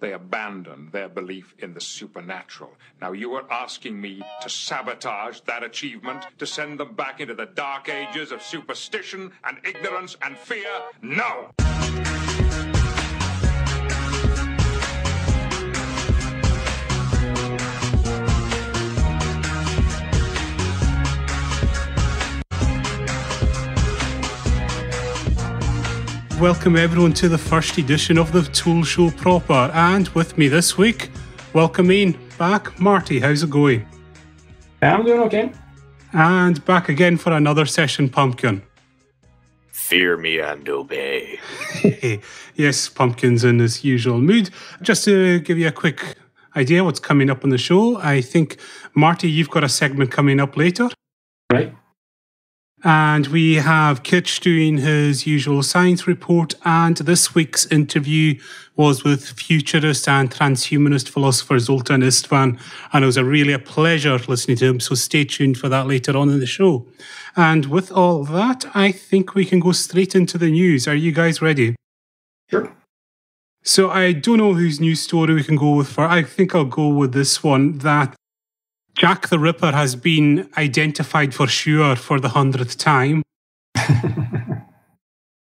they abandoned their belief in the supernatural. Now, you are asking me to sabotage that achievement, to send them back into the dark ages of superstition and ignorance and fear? No! Welcome everyone to the first edition of the Tool Show proper, and with me this week, welcoming back Marty. How's it going? I'm doing okay. And back again for another session, Pumpkin. Fear me and obey. Yes, Pumpkin's in his usual mood. Just to give you a quick idea what's coming up on the show, I think, Marty, you've got a segment coming up later. Right. And we have Kitch doing his usual science report, and this week's interview was with futurist and transhumanist philosopher Zoltan Istvan, and it was a pleasure listening to him, so stay tuned for that later on in the show. And with all that, I think we can go straight into the news. Are you guys ready? Sure. So I don't know whose news story we can go with for. I think I'll go with this one, that Jack the Ripper has been identified for sure for the 100th time.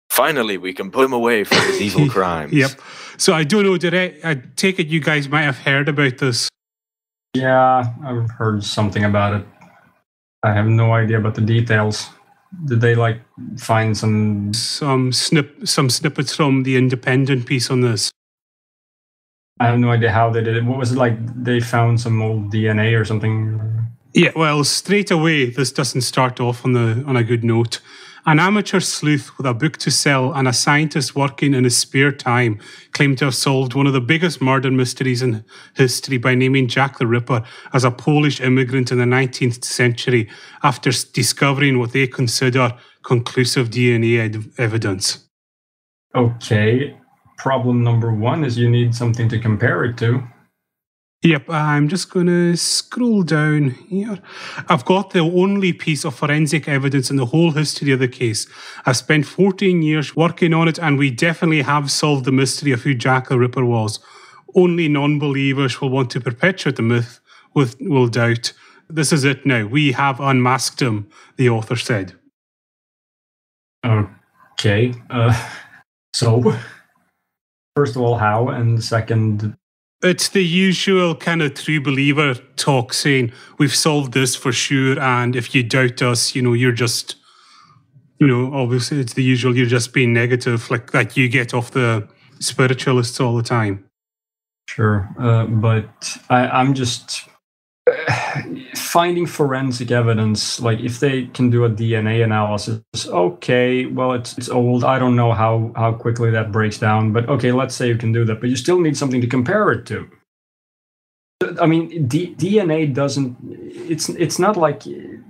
Finally, we can put him away from his evil crimes. Yep. So I don't know, I take it you guys might have heard about this. Yeah, I've heard something about it. I have no idea about the details. Did they find some snippets from the Independent piece on this? I have no idea how they did it. What was it like? They found some old DNA or something? Yeah, well, straight away, this doesn't start off on a good note. An amateur sleuth with a book to sell and a scientist working in his spare time claimed to have solved one of the biggest murder mysteries in history by naming Jack the Ripper as a Polish immigrant in the 19th century after discovering what they consider conclusive DNA evidence. Okay. Problem number one is you need something to compare it to. Yep, I'm just going to scroll down here. I've got the only piece of forensic evidence in the whole history of the case. I've spent 14 years working on it, and we definitely have solved the mystery of who Jack the Ripper was. Only non-believers will want to perpetuate the myth will doubt. This is it now. We have unmasked him, the author said. Okay, so... First of all, how? And second... It's the usual kind of true believer talk saying, we've solved this for sure, and if you doubt us, you're just... obviously it's the usual, you're just being negative, like you get off the spiritualists all the time. Sure, but I'm just... finding forensic evidence, if they can do a DNA analysis, okay, well, it's old. I don't know how quickly that breaks down, but okay, let's say you can do that, but you still need something to compare it to. I mean, DNA doesn't, it's not like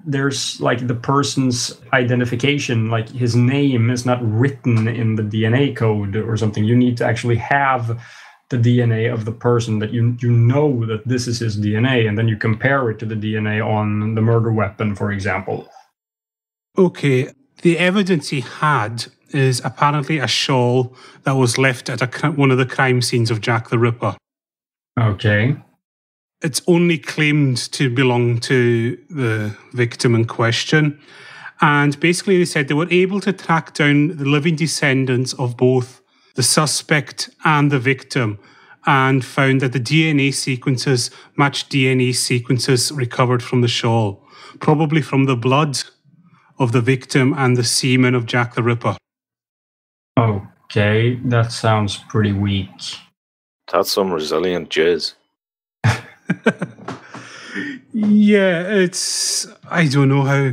there's the person's identification, his name is not written in the DNA code or something. You need to actually have the DNA of the person that you know that this is his DNA, and then you compare it to the DNA on the murder weapon, for example. Okay, the evidence he had is apparently a shawl that was left at one of the crime scenes of Jack the Ripper. Okay. It's only claimed to belong to the victim in question. And basically they said they were able to track down the living descendants of both the suspect and the victim, and found that the DNA sequences matched DNA sequences recovered from the shawl, probably from the blood of the victim and the semen of Jack the Ripper. Okay, that sounds pretty weak. That's some resilient jizz. Yeah, I don't know how,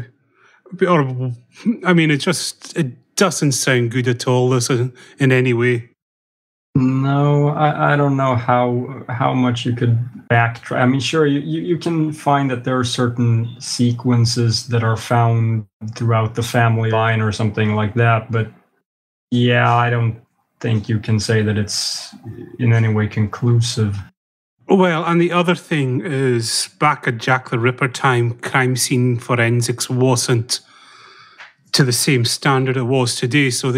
it doesn't sound good at all, this in any way. No, I don't know how much you could backtrack. I mean, sure, you can find that there are certain sequences that are found throughout the family line or something like that, but yeah, I don't think you can say that it's in any way conclusive. Well, and the other thing is, back at Jack the Ripper time, crime scene forensics wasn't to the same standard it was today. So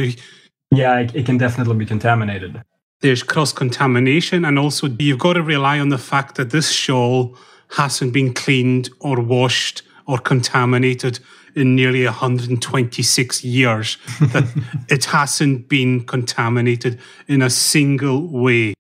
yeah, it can definitely be contaminated. There's cross-contamination, and also you've got to rely on the fact that this shawl hasn't been cleaned or washed or contaminated in nearly 126 years, that it hasn't been contaminated in a single way.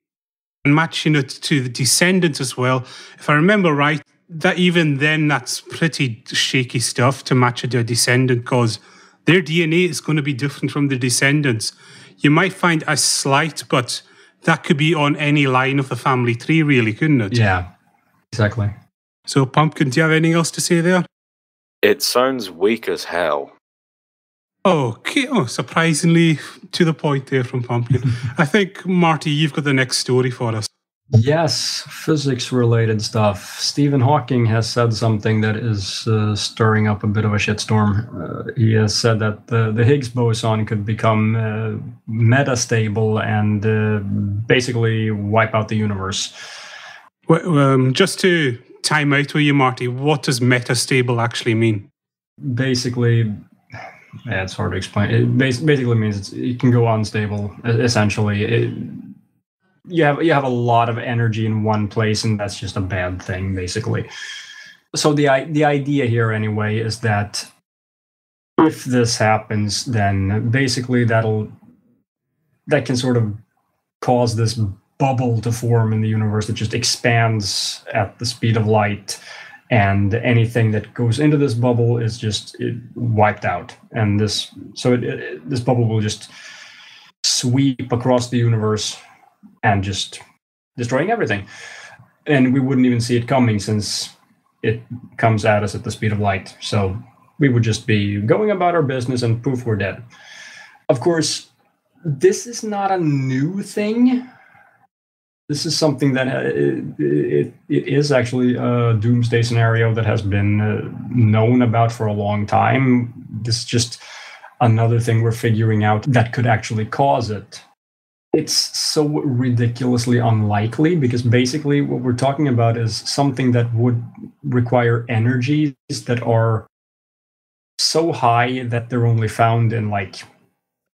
And matching it to the descendants as well, if I remember right, that even then that's pretty shaky stuff to match it to a descendant, because their DNA is going to be different from the descendants. You might find a slight, but that could be on any line of the family tree, really, couldn't it? Yeah, exactly. So, Pumpkin, do you have anything else to say there? It sounds weak as hell. Okay, surprisingly to the point there from Pumpkin. I think, Marty, you've got the next story for us. Yes, physics-related stuff. Stephen Hawking has said something that is stirring up a bit of a shitstorm. He has said that the Higgs boson could become metastable and basically wipe out the universe. Well, just to time out with you, Marty, what does metastable actually mean? Basically, it's hard to explain. It basically means it can go unstable, essentially. You have a lot of energy in one place, and that's just a bad thing, basically. So the idea here, anyway, is that if this happens, then basically that can sort of cause this bubble to form in the universe that just expands at the speed of light, and anything that goes into this bubble is just wiped out. And this bubble will just sweep across the universe and just destroying everything. And we wouldn't even see it coming, since it comes at us at the speed of light. So we would just be going about our business and poof, we're dead. Of course, this is not a new thing. This is something that it is actually a doomsday scenario that has been known about for a long time. This is just another thing we're figuring out that could actually cause it. It's so ridiculously unlikely, because basically what we're talking about is something that would require energies that are so high that they're only found in like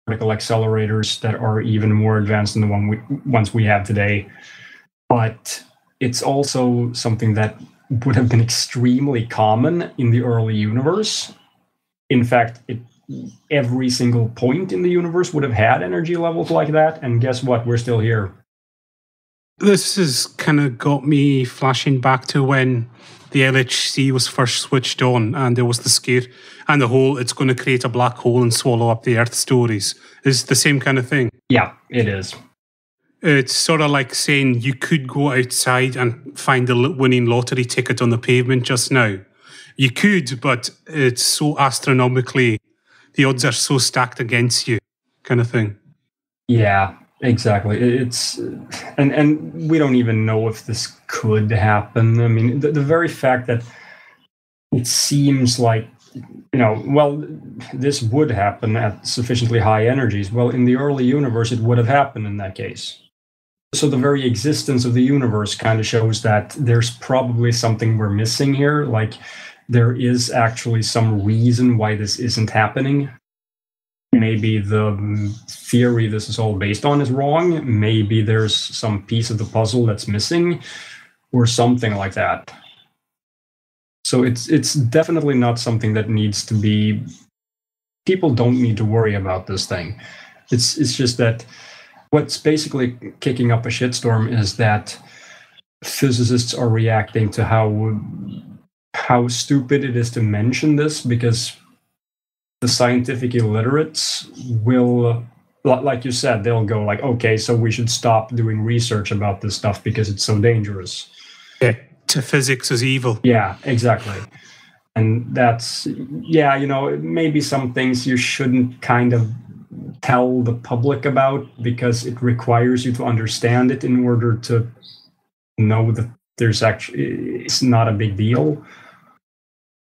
particle accelerators that are even more advanced than the ones we have today. But it's also something that would have been extremely common in the early universe. In fact, every single point in the universe would have had energy levels like that, and guess what? We're still here. This has kind of got me flashing back to when the LHC was first switched on, and there was the scare and the whole "it's going to create a black hole and swallow up the Earth" stories. Is the same kind of thing? Yeah, it is. It's sort of like saying you could go outside and find the winning lottery ticket on the pavement just now. You could, but it's so astronomically, the odds are so stacked against you, kind of thing. Yeah, exactly. It's and we don't even know if this could happen. I mean, the very fact that it seems like, this would happen at sufficiently high energies. Well, in the early universe, it would have happened in that case. So the very existence of the universe kind of shows that there's probably something we're missing here. Like, there is actually some reason why this isn't happening. Maybe the theory this is all based on is wrong. Maybe there's some piece of the puzzle that's missing, or something like that. So it's definitely not something that needs to be. People don't need to worry about this thing. It's just that what's basically kicking up a shitstorm is that physicists are reacting to how stupid it is to mention this, because the scientific illiterates will, like you said, they'll go like, okay, so we should stop doing research about this stuff because it's so dangerous. Yeah, to physics is evil. Yeah, exactly. And that's, maybe some things you shouldn't kind of tell the public about, because it requires you to understand it in order to know that it's not a big deal.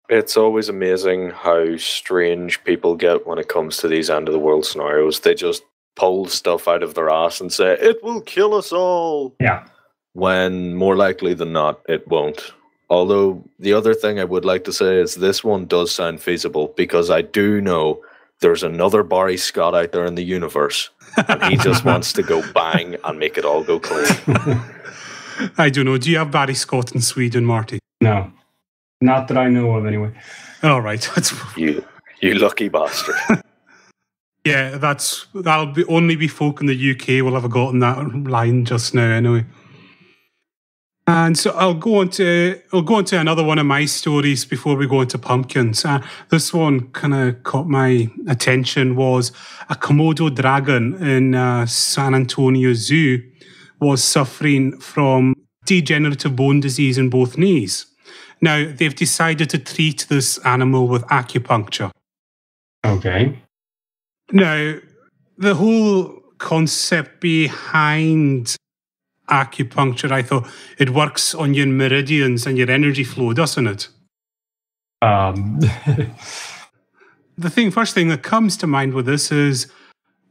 It's always amazing how strange people get when it comes to these end of the world scenarios. They just pull stuff out of their ass and say, it will kill us all. Yeah. When more likely than not, it won't. Although the other thing I would like to say is this one does sound feasible, because I do know there's another Barry Scott out there in the universe, and he just wants to go bang and make it all go clean. I don't know. Do you have Barry Scott in Sweden, Marty? No, not that I know of, anyway. All right. You lucky bastard. Yeah, that'll only be folk in the UK will have gotten that line just now, anyway. And so I'll go on to another one of my stories before we go into pumpkins. This one kind of caught my attention. Was a Komodo dragon in San Antonio Zoo was suffering from degenerative bone disease in both knees. Now, they've decided to treat this animal with acupuncture. Okay. Now, the whole concept behind acupuncture, I thought it works on your meridians and your energy flow, doesn't it? The first thing that comes to mind with this is,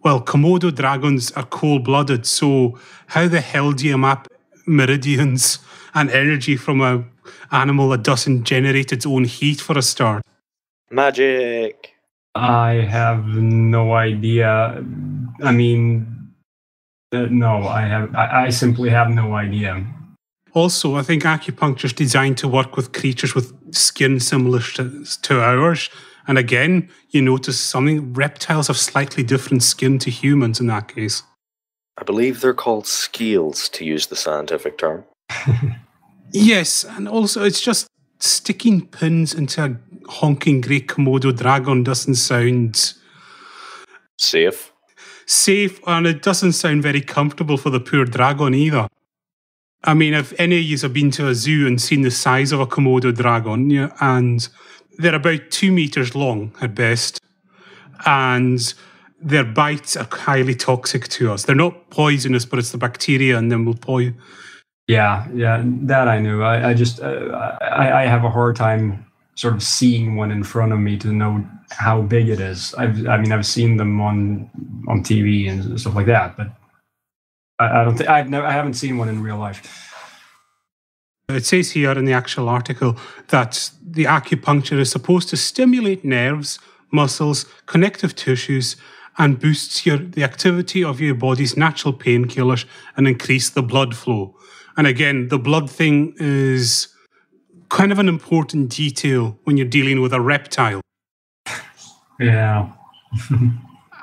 well, Komodo dragons are cold-blooded, so how the hell do you map meridians and energy from an animal that doesn't generate its own heat for a start? Magic. I have no idea. I mean, no, I simply have no idea. Also, I think acupuncture is designed to work with creatures with skin similar to ours. And again, you notice something, reptiles have slightly different skin to humans in that case. I believe they're called scales, to use the scientific term. Yes, and also it's just sticking pins into a honking great Komodo dragon doesn't sound safe, and it doesn't sound very comfortable for the poor dragon either. I mean, if any of you have been to a zoo and seen the size of a Komodo dragon, yeah, and they're about 2 meters long at best, and their bites are highly toxic to us. They're not poisonous, but it's the bacteria in them will poison. Yeah, that I knew. I just I have a hard time sort of seeing one in front of me to know how big it is. I've seen them on TV and stuff like that, but I don't think I haven't seen one in real life. It says here in the actual article that the acupuncture is supposed to stimulate nerves, muscles, connective tissues, and boosts the activity of your body's natural painkillers and increase the blood flow. And again, the blood thing is kind of an important detail when you're dealing with a reptile. Yeah.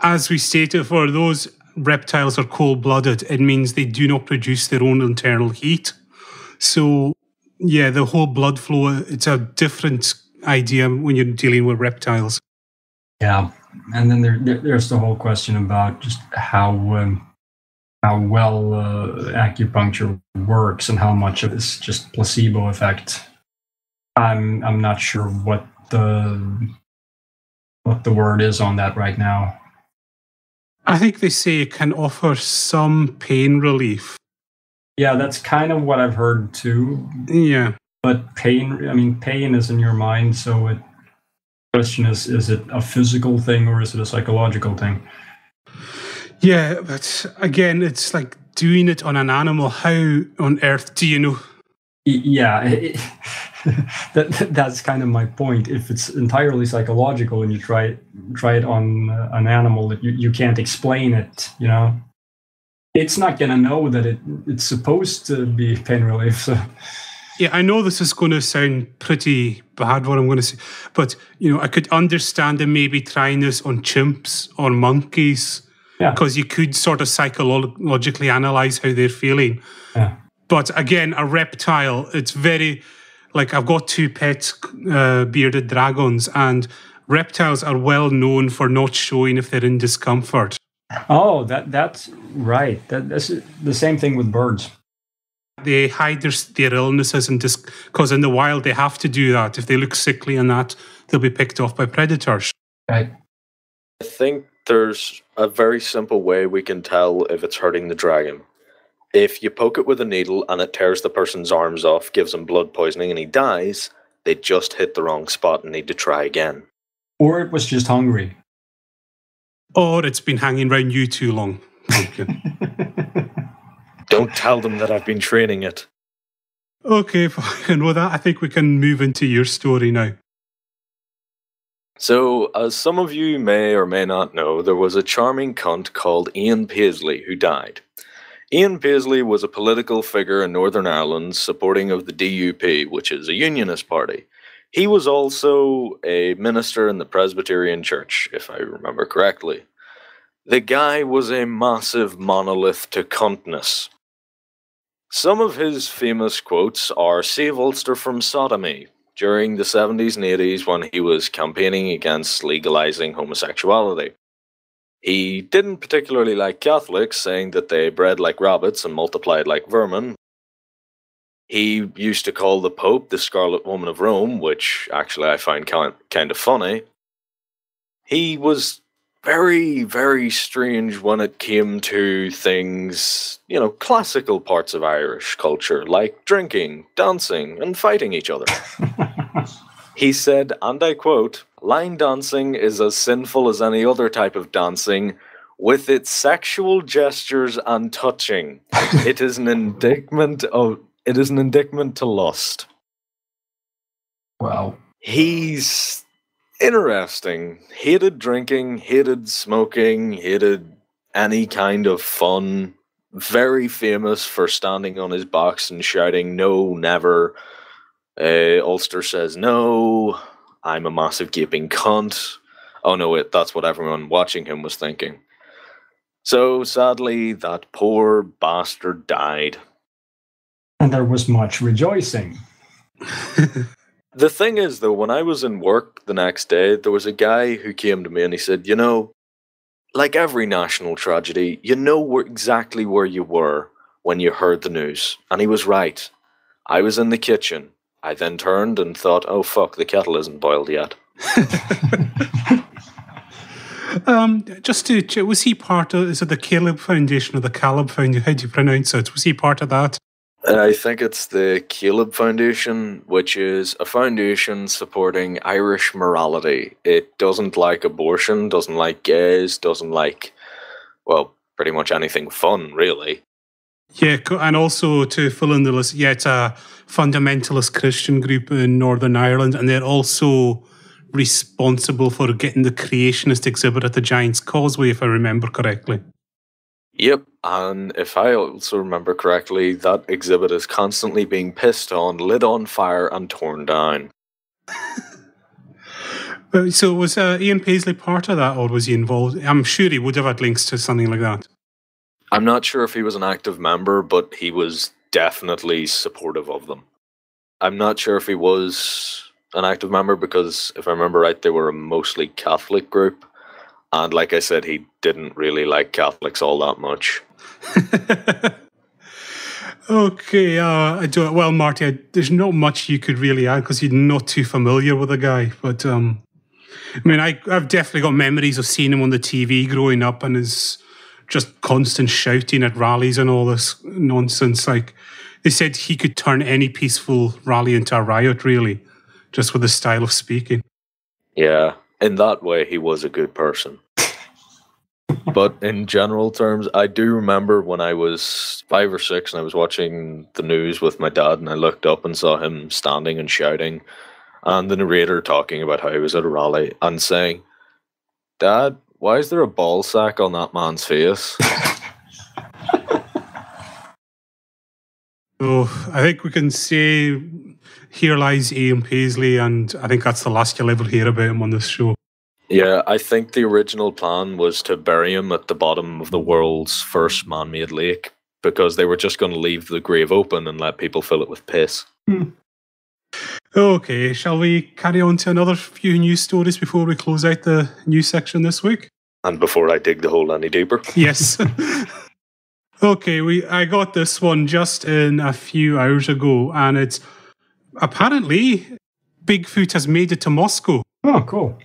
As we stated, for those reptiles are cold-blooded, it means they do not produce their own internal heat. So, yeah, the whole blood flow, it's a different idea when you're dealing with reptiles. Yeah, and then there's the whole question about just how well acupuncture works and how much of it's just placebo effect. I'm not sure what the word is on that right now. I think they say it can offer some pain relief. Yeah, that's kind of what I've heard too. Yeah. But pain is in your mind, so the question is it a physical thing or is it a psychological thing? Yeah, but again, it's like doing it on an animal. How on earth do you know? Yeah, that's kind of my point. If it's entirely psychological and you try it on an animal that you can't explain it, it's not going to know that it's supposed to be pain relief. So. Yeah, I know this is going to sound pretty bad, what I'm going to say, but I could understand them maybe trying this on chimps or monkeys, because you could sort of psychologically analyze how they're feeling. Yeah. But again, a reptile, it's very, like I've got 2 pet bearded dragons, and reptiles are well known for not showing if they're in discomfort. Oh, that's right. That's the same thing with birds. They hide their illnesses because in the wild they have to do that. If they look sickly and that, they'll be picked off by predators. Right. I think there's a very simple way we can tell if it's hurting the dragon. If you poke it with a needle and it tears the person's arms off, gives him blood poisoning and he dies, they just hit the wrong spot and need to try again. Or it was just hungry. Or it's been hanging around you too long. Don't tell them that I've been training it. Okay, and with that, I think we can move into your story now. So, as some of you may or may not know, there was a charming cunt called Ian Paisley who died. Ian Paisley was a political figure in Northern Ireland supporting of the DUP, which is a unionist party. He was also a minister in the Presbyterian Church, if I remember correctly. The guy was a massive monolith to cuntness. Some of his famous quotes are "Save Ulster from sodomy" during the 70s and 80s when he was campaigning against legalizing homosexuality. He didn't particularly like Catholics, saying that they bred like rabbits and multiplied like vermin. He used to call the Pope the Scarlet Woman of Rome, which actually I find kind of funny. He was very, very strange when it came to things, classical parts of Irish culture, like drinking, dancing, and fighting each other. He said, and I quote, "Line dancing is as sinful as any other type of dancing, with its sexual gestures and touching. It is an indictment to lust." Wow. He's interesting. Hated drinking, hated smoking, hated any kind of fun. Very famous for standing on his box and shouting, "No, never. Ulster says no. I'm a massive gaping cunt." Oh no, wait, that's what everyone watching him was thinking. So sadly, that poor bastard died. And there was much rejoicing. The thing is, though, when I was in work the next day, there was a guy who came to me and he said, like every national tragedy, exactly where you were when you heard the news. And he was right. I was in the kitchen. I then turned and thought, oh fuck, the kettle isn't boiled yet. Was he part of, is it the Caleb Foundation or the Caleb Foundation? How do you pronounce it? Was he part of that? I think it's the Caleb Foundation, which is a foundation supporting Irish morality. It doesn't like abortion, doesn't like gays, doesn't like, pretty much anything fun, really. Yeah, and also to fill in the list, it's a fundamentalist Christian group in Northern Ireland, and they're also responsible for getting the creationist exhibit at the Giant's Causeway, if I remember correctly. Yep, and if I also remember correctly, that exhibit is constantly being pissed on, lit on fire, and torn down. So was Ian Paisley part of that, or was he involved? I'm sure he would have had links to something like that. I'm not sure if he was an active member, but he was definitely supportive of them. I'm not sure if he was an active member because, if I remember right, they were a mostly Catholic group. And like I said, he didn't really like Catholics all that much. Okay, well, Marty, there's not much you could really add because you're not too familiar with the guy. But, I've definitely got memories of seeing him on the TV growing up and his just constant shouting at rallies and all this nonsense. Like, they said he could turn any peaceful rally into a riot, really, just with his style of speaking. Yeah, in that way, he was a good person. But in general terms, I do remember when I was 5 or 6 and I was watching the news with my dad and I looked up and saw him standing and shouting and the narrator talking about how he was at a rally and saying, "Dad, why is there a ball sack on that man's face?" So I think we can say here lies Ian Paisley, and I think that's the last you'll ever hear about him on this show. Yeah, I think the original plan was to bury him at the bottom of the world's first man-made lake because they were just going to leave the grave open and let people fill it with piss. Okay, shall we carry on to another few news stories before we close out the news section this week? And before I dig the hole any deeper? Yes. Okay, I got this one just in a few hours ago, and it's apparently Bigfoot has made it to Moscow. Oh, cool.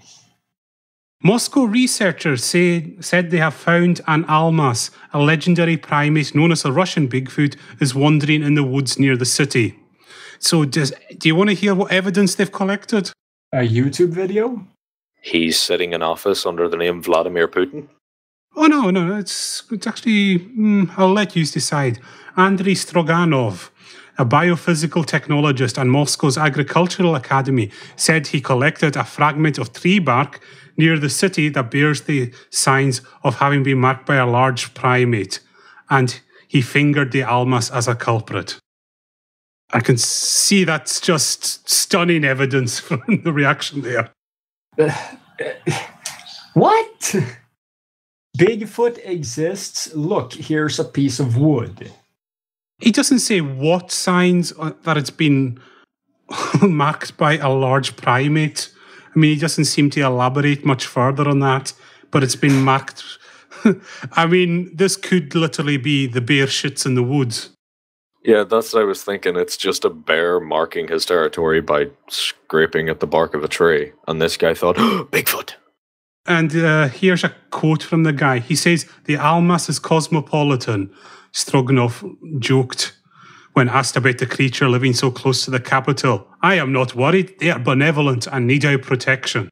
Moscow researchers said they have found an almas, a legendary primate known as a Russian Bigfoot, is wandering in the woods near the city. So do you want to hear what evidence they've collected? A YouTube video? He's sitting in office under the name Vladimir Putin? Oh, no, it's actually, I'll let you decide. Andrei Stroganov, a biophysical technologist at Moscow's Agricultural Academy, said he collected a fragment of tree bark near the city that bears the signs of having been marked by a large primate, and he fingered the almas as a culprit. I can see that's just stunning evidence from the reaction there. What? Bigfoot exists. Look, here's a piece of wood. He doesn't say what signs that it's been marked by a large primate. I mean, he doesn't seem to elaborate much further on that, but it's been marked. I mean, this could literally be the bear shits in the woods. Yeah, that's what I was thinking. It's just a bear marking his territory by scraping at the bark of a tree. And this guy thought, oh, Bigfoot. And here's a quote from the guy. He says, "The Almas is cosmopolitan," Stroganov joked when asked about the creature living so close to the capital. "I am not worried. They are benevolent and need our protection."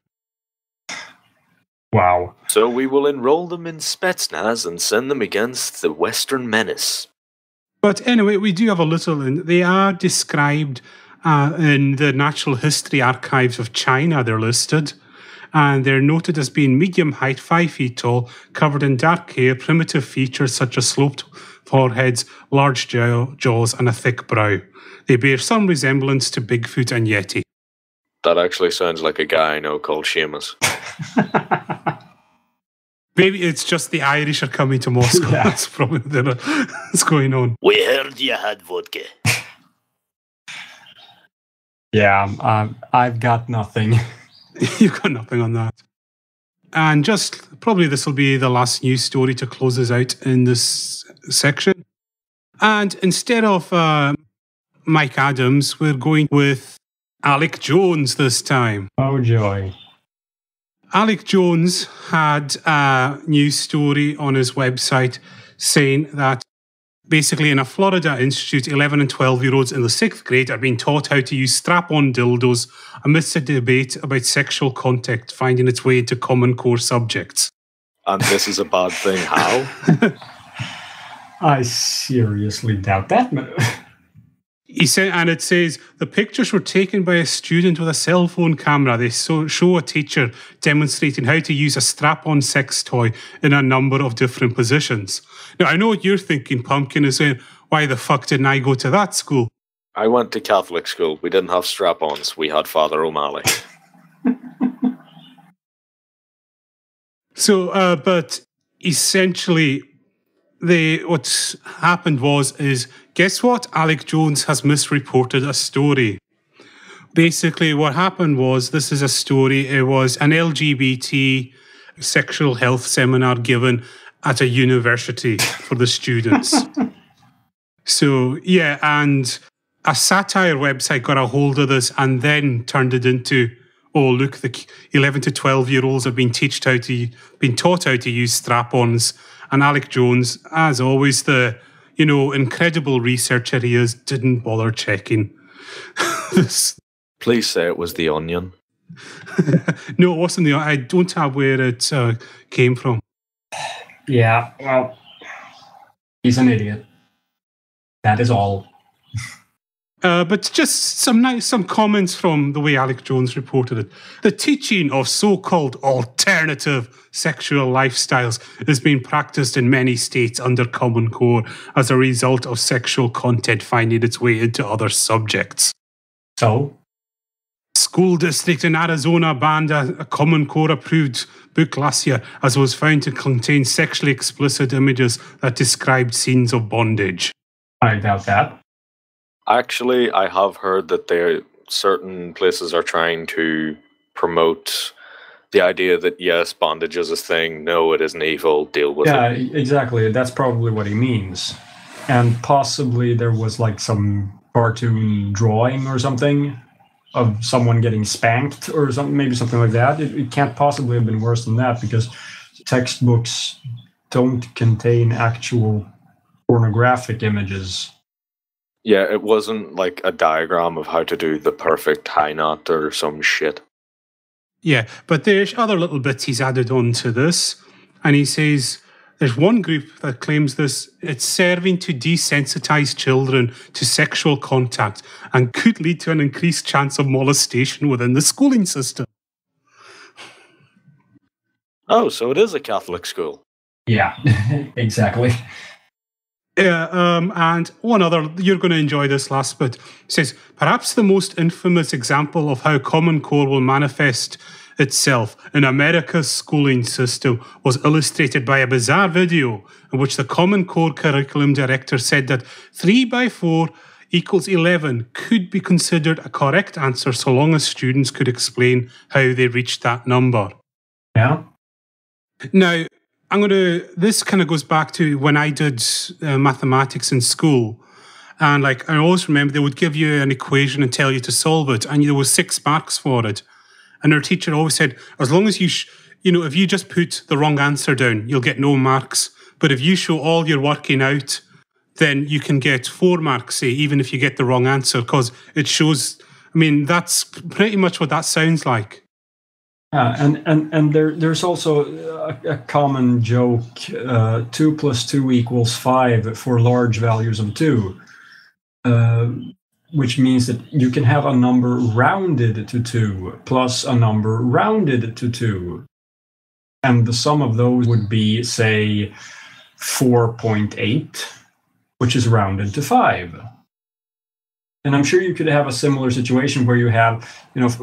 Wow. So we will enroll them in Spetsnaz and send them against the Western menace. But anyway, we do have a little, and they are described in the Natural History Archives of China. They're listed, and they're noted as being medium height, 5 feet tall, covered in dark hair, primitive features such as sloped foreheads, large jaws, and a thick brow. They bear some resemblance to Bigfoot and Yeti. That actually sounds like a guy I know called Seamus. Maybe it's just the Irish are coming to Moscow. Yeah. That's probably what's going on. We heard you had vodka. Yeah, I've got nothing. You've got nothing on that. And just probably this will be the last news story to close us out in this section. And instead of Mike Adams, we're going with Alec Jones this time. Oh, joy. Alec Jones had a news story on his website saying that basically in a Florida institute, 11 and 12-year-olds in the 6th grade are being taught how to use strap-on dildos amidst a debate about sexual contact finding its way into Common Core subjects. And this is a bad thing. How? I seriously doubt that. He said, and it says, the pictures were taken by a student with a cell phone camera. They show a teacher demonstrating how to use a strap-on sex toy in a number of different positions. Now, I know what you're thinking, Pumpkin, is saying, why the fuck didn't I go to that school? I went to Catholic school. We didn't have strap-ons. We had Father O'Malley. So, but essentially, what happened is, guess what? Alec Jones has misreported a story. Basically, what happened was, this is a story, it was an LGBT sexual health seminar given at a university for the students. So, yeah, and a satire website got a hold of this and then turned it into, oh, look, the 11 to 12-year-olds have been taught how to use strap-ons. And Alec Jones, as always, the incredible researcher he is, didn't bother checking this. Please say it was The Onion. No, it wasn't I don't have where it came from. Yeah, well, he's an idiot. That is all. But just some comments from the way Alec Jones reported it. The teaching of so-called alternative sexual lifestyles is being practiced in many states under Common Core as a result of sexual content finding its way into other subjects. So? School district in Arizona banned a Common Core approved book last year as it was found to contain sexually explicit images that described scenes of bondage. I doubt that. Actually, I have heard that certain places are trying to promote the idea that, yes, bondage is a thing. No, it isn't evil. Deal with it. Yeah, exactly. That's probably what he means. And possibly there was like some cartoon drawing or something of someone getting spanked or something, maybe something like that. It can't possibly have been worse than that because textbooks don't contain actual pornographic images. Yeah, it wasn't like a diagram of how to do the perfect high knot or some shit. Yeah, but there's other little bits he's added on to this. And he says, There's one group that claims this. It's serving to desensitize children to sexual contact and could lead to an increased chance of molestation within the schooling system. Oh, so it is a Catholic school. Yeah, exactly. And one other, you're going to enjoy this last bit. It says, perhaps the most infamous example of how Common Core will manifest itself in America's schooling system was illustrated by a bizarre video in which the Common Core curriculum director said that 3 by 4 equals 11 could be considered a correct answer so long as students could explain how they reached that number. Yeah. Now, this kind of goes back to when I did mathematics in school. And like, I always remember they would give you an equation and tell you to solve it. And there was 6 marks for it. And our teacher always said, as long as if you just put the wrong answer down, you'll get no marks. But if you show all your working out, then you can get 4 marks, say, even if you get the wrong answer, because it shows, that's pretty much what that sounds like. And there's also a common joke, 2 plus 2 equals 5 for large values of 2, which means that you can have a number rounded to 2 plus a number rounded to 2. And the sum of those would be, say, 4.8, which is rounded to 5. And I'm sure you could have a similar situation where you have,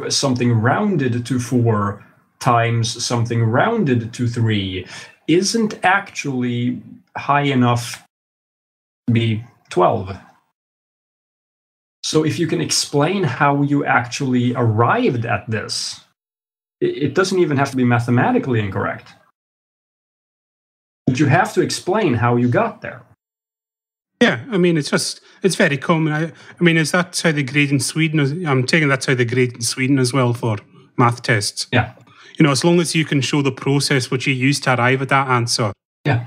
something rounded to 4 times something rounded to 3 isn't actually high enough to be 12. So if you can explain how you actually arrived at this, it doesn't even have to be mathematically incorrect. But you have to explain how you got there. Yeah, it's very common. Is that how they grade in Sweden? I'm taking that's how they grade in Sweden as well for math tests. Yeah. As long as you can show the process which you used to arrive at that answer. Yeah.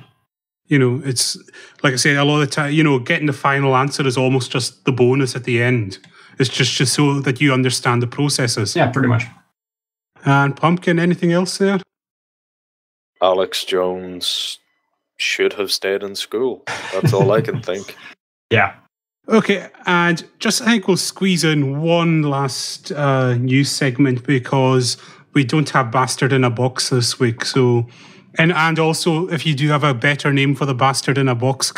It's like I say, a lot of the time, getting the final answer is almost just the bonus at the end. It's just so that you understand the processes. Yeah, pretty much. And Pumpkin, anything else there? Alex Jones should have stayed in school. That's all I can think. Yeah. Okay, and I think we'll squeeze in one last news segment because we don't have Bastard in a Box this week. So, and also, if you do have a better name for the Bastard in a Box,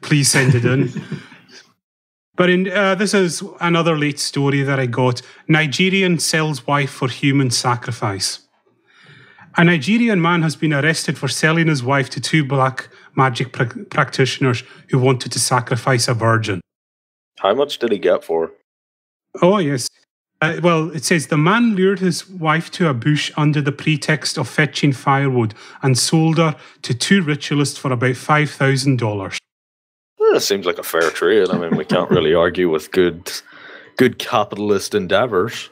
please send it in. But this is another late story that I got. Nigerian sells wife for human sacrifice. A Nigerian man has been arrested for selling his wife to 2 black magic practitioners who wanted to sacrifice a virgin. How much did he get for? Oh, yes. It says the man lured his wife to a bush under the pretext of fetching firewood and sold her to 2 ritualists for about $5,000. That seems like a fair trade. We can't really argue with good capitalist endeavors.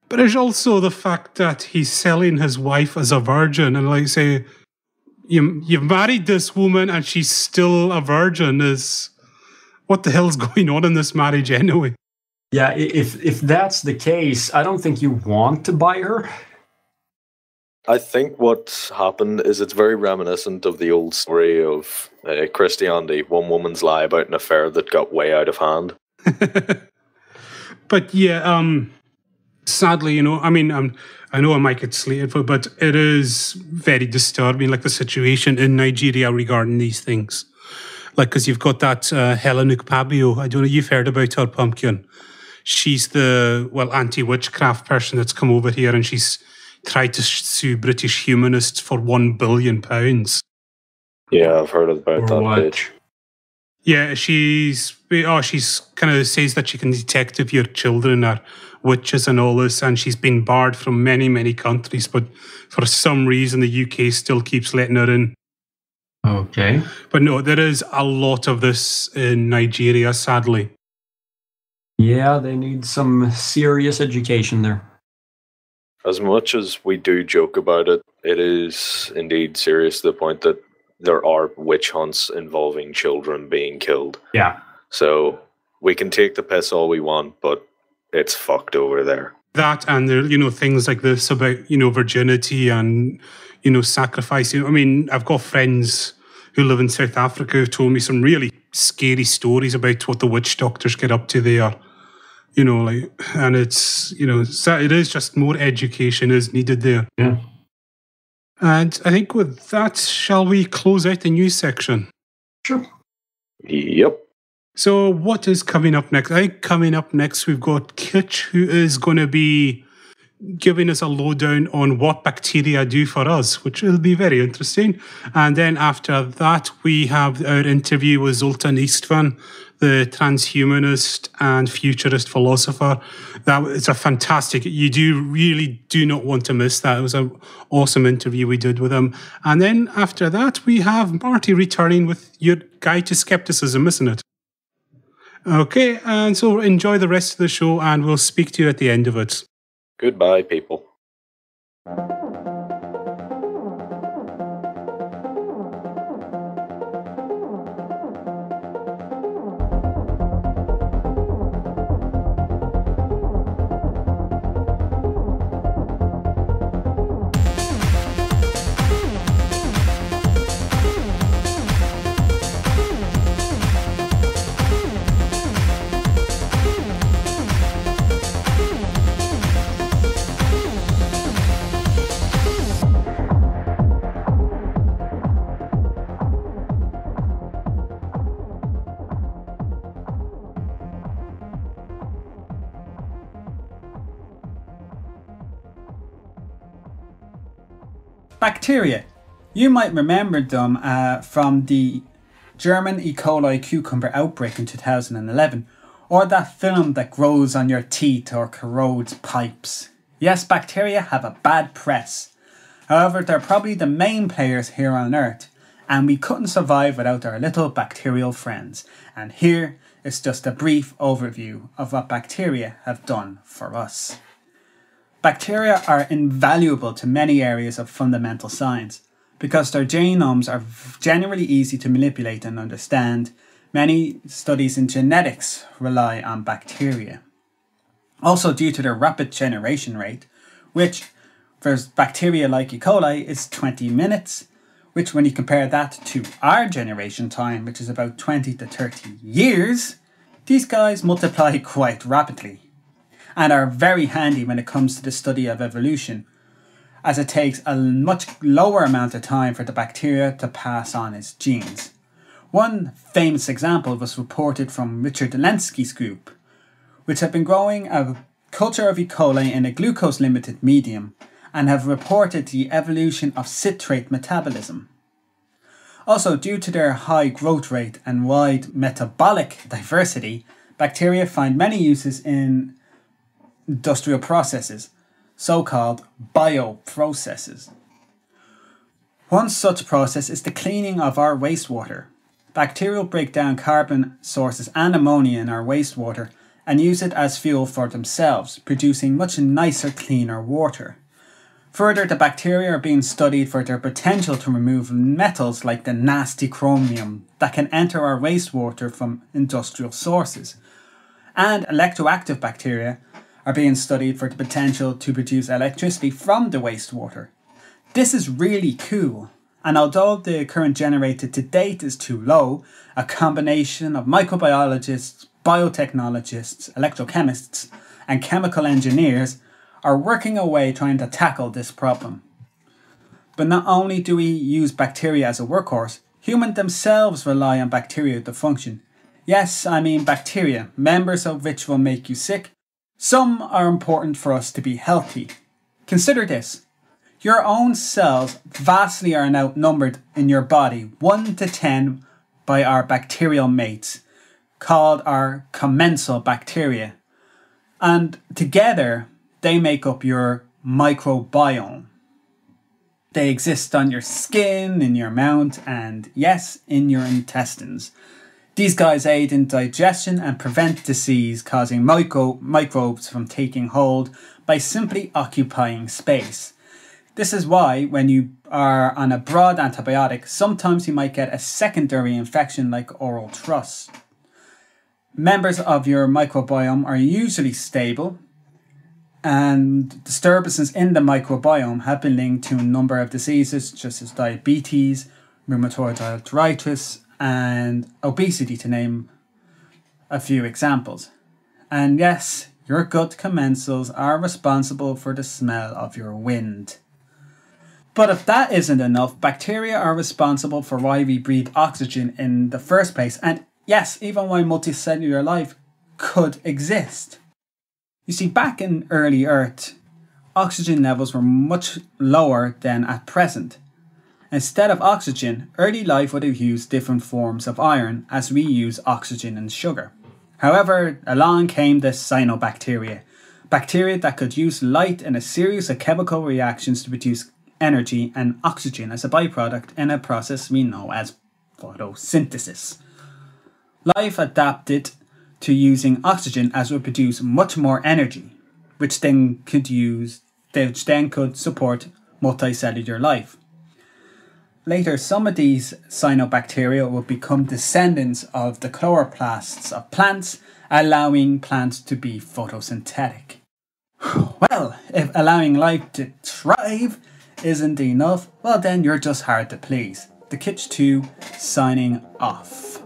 But there's also the fact that he's selling his wife as a virgin. And like say, you've married this woman and she's still a virgin. What the hell's going on in this marriage anyway? Yeah, if that's the case, I don't think you want to buy her. I think what's happened is it's very reminiscent of the old story of Christianity, one woman's lie about an affair that got way out of hand. But yeah, sadly, I know I might get slated for it, but it is very disturbing, like the situation in Nigeria regarding these things. Like, because you've got that Helen Ukpabio, I don't know, you've heard about her, Pumpkin. She's the, anti-witchcraft person that's come over here and she's tried to sue British humanists for £1 billion. Yeah, I've heard about that bitch. Yeah, she's kind of says that she can detect if your children are witches and all this, and she's been barred from many, many countries, but for some reason the UK still keeps letting her in. Okay. But no, there is a lot of this in Nigeria, sadly. Yeah, they need some serious education there. As much as we do joke about it, it is indeed serious to the point that there are witch hunts involving children being killed. Yeah. So we can take the piss all we want, but it's fucked over there. That and there, things like this about, virginity and, sacrificing. I've got friends who live in South Africa who told me some really scary stories about what the witch doctors get up to there. And it's, it is just more education is needed there. Yeah. And I think with that, shall we close out the news section? Sure. Yep. So what is coming up next? I think coming up next, we've got Kitch, who is going to be giving us a lowdown on what bacteria do for us, which will be very interesting. And then after that, we have our interview with Zoltan Istvan, the transhumanist and futurist philosopher. It's a fantastic, you really do not want to miss that. It was an awesome interview we did with him. And then after that, we have Marty returning with your guide to skepticism, isn't it? Okay, and so enjoy the rest of the show, and we'll speak to you at the end of it. Goodbye, people. Bacteria. You might remember them from the German E. coli cucumber outbreak in 2011, or that film that grows on your teeth or corrodes pipes. Yes, bacteria have a bad press. However, they're probably the main players here on Earth, and we couldn't survive without our little bacterial friends. And here is just a brief overview of what bacteria have done for us. Bacteria are invaluable to many areas of fundamental science because their genomes are generally easy to manipulate and understand. Many studies in genetics rely on bacteria. Also, due to their rapid generation rate, which for bacteria like E. coli is 20 minutes, which when you compare that to our generation time, which is about 20 to 30 years, these guys multiply quite rapidly and are very handy when it comes to the study of evolution, as it takes a much lower amount of time for the bacteria to pass on its genes. One famous example was reported from Richard Delansky's group, which have been growing a culture of E. coli in a glucose-limited medium and have reported the evolution of citrate metabolism. Also, due to their high growth rate and wide metabolic diversity, bacteria find many uses in industrial processes, so-called bioprocesses. One such process is the cleaning of our wastewater. Bacteria break down carbon sources and ammonia in our wastewater and use it as fuel for themselves, producing much nicer, cleaner water. Further, the bacteria are being studied for their potential to remove metals like the nasty chromium that can enter our wastewater from industrial sources. And electroactive bacteria are being studied for the potential to produce electricity from the wastewater. This is really cool, and although the current generated to date is too low, a combination of microbiologists, biotechnologists, electrochemists, and chemical engineers are working away trying to tackle this problem. But not only do we use bacteria as a workhorse, humans themselves rely on bacteria to function. Yes, I mean bacteria, members of which will make you sick. Some are important for us to be healthy. Consider this. Your own cells vastly are outnumbered in your body 1 to 10 by our bacterial mates, called our commensal bacteria. And together, they make up your microbiome. They exist on your skin, in your mouth, and yes, in your intestines. These guys aid in digestion and prevent disease, causing microbes from taking hold by simply occupying space. This is why when you are on a broad antibiotic, sometimes you might get a secondary infection like oral thrush. Members of your microbiome are usually stable, and disturbances in the microbiome have been linked to a number of diseases such as diabetes, rheumatoid arthritis, and obesity, to name a few examples. And yes, your gut commensals are responsible for the smell of your wind. But if that isn't enough, bacteria are responsible for why we breathe oxygen in the first place, and yes, even why multicellular life could exist. You see, back in early Earth, oxygen levels were much lower than at present. Instead of oxygen, early life would have used different forms of iron as we use oxygen and sugar. However, along came the cyanobacteria, bacteria that could use light in a series of chemical reactions to produce energy and oxygen as a byproduct in a process we know as photosynthesis. Life adapted to using oxygen as would produce much more energy, which then could support multicellular life. Later, some of these cyanobacteria will become descendants of the chloroplasts of plants, allowing plants to be photosynthetic. Well, if allowing life to thrive isn't enough, well then you're just hard to please. The Kitsch 2 signing off.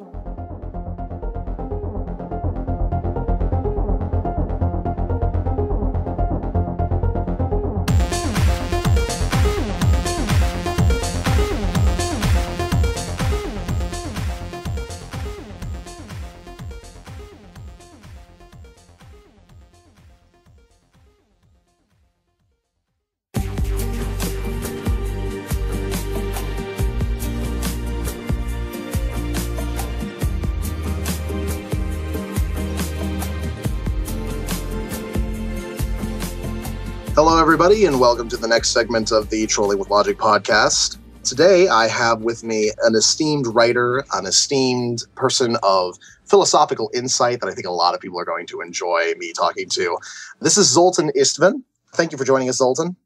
Hello, everybody, and welcome to the next segment of the Trolling with Logic podcast. Today, I have with me an esteemed writer, an esteemed person of philosophical insight that I think a lot of people are going to enjoy me talking to. This is Zoltan Istvan. Thank you for joining us, Zoltan.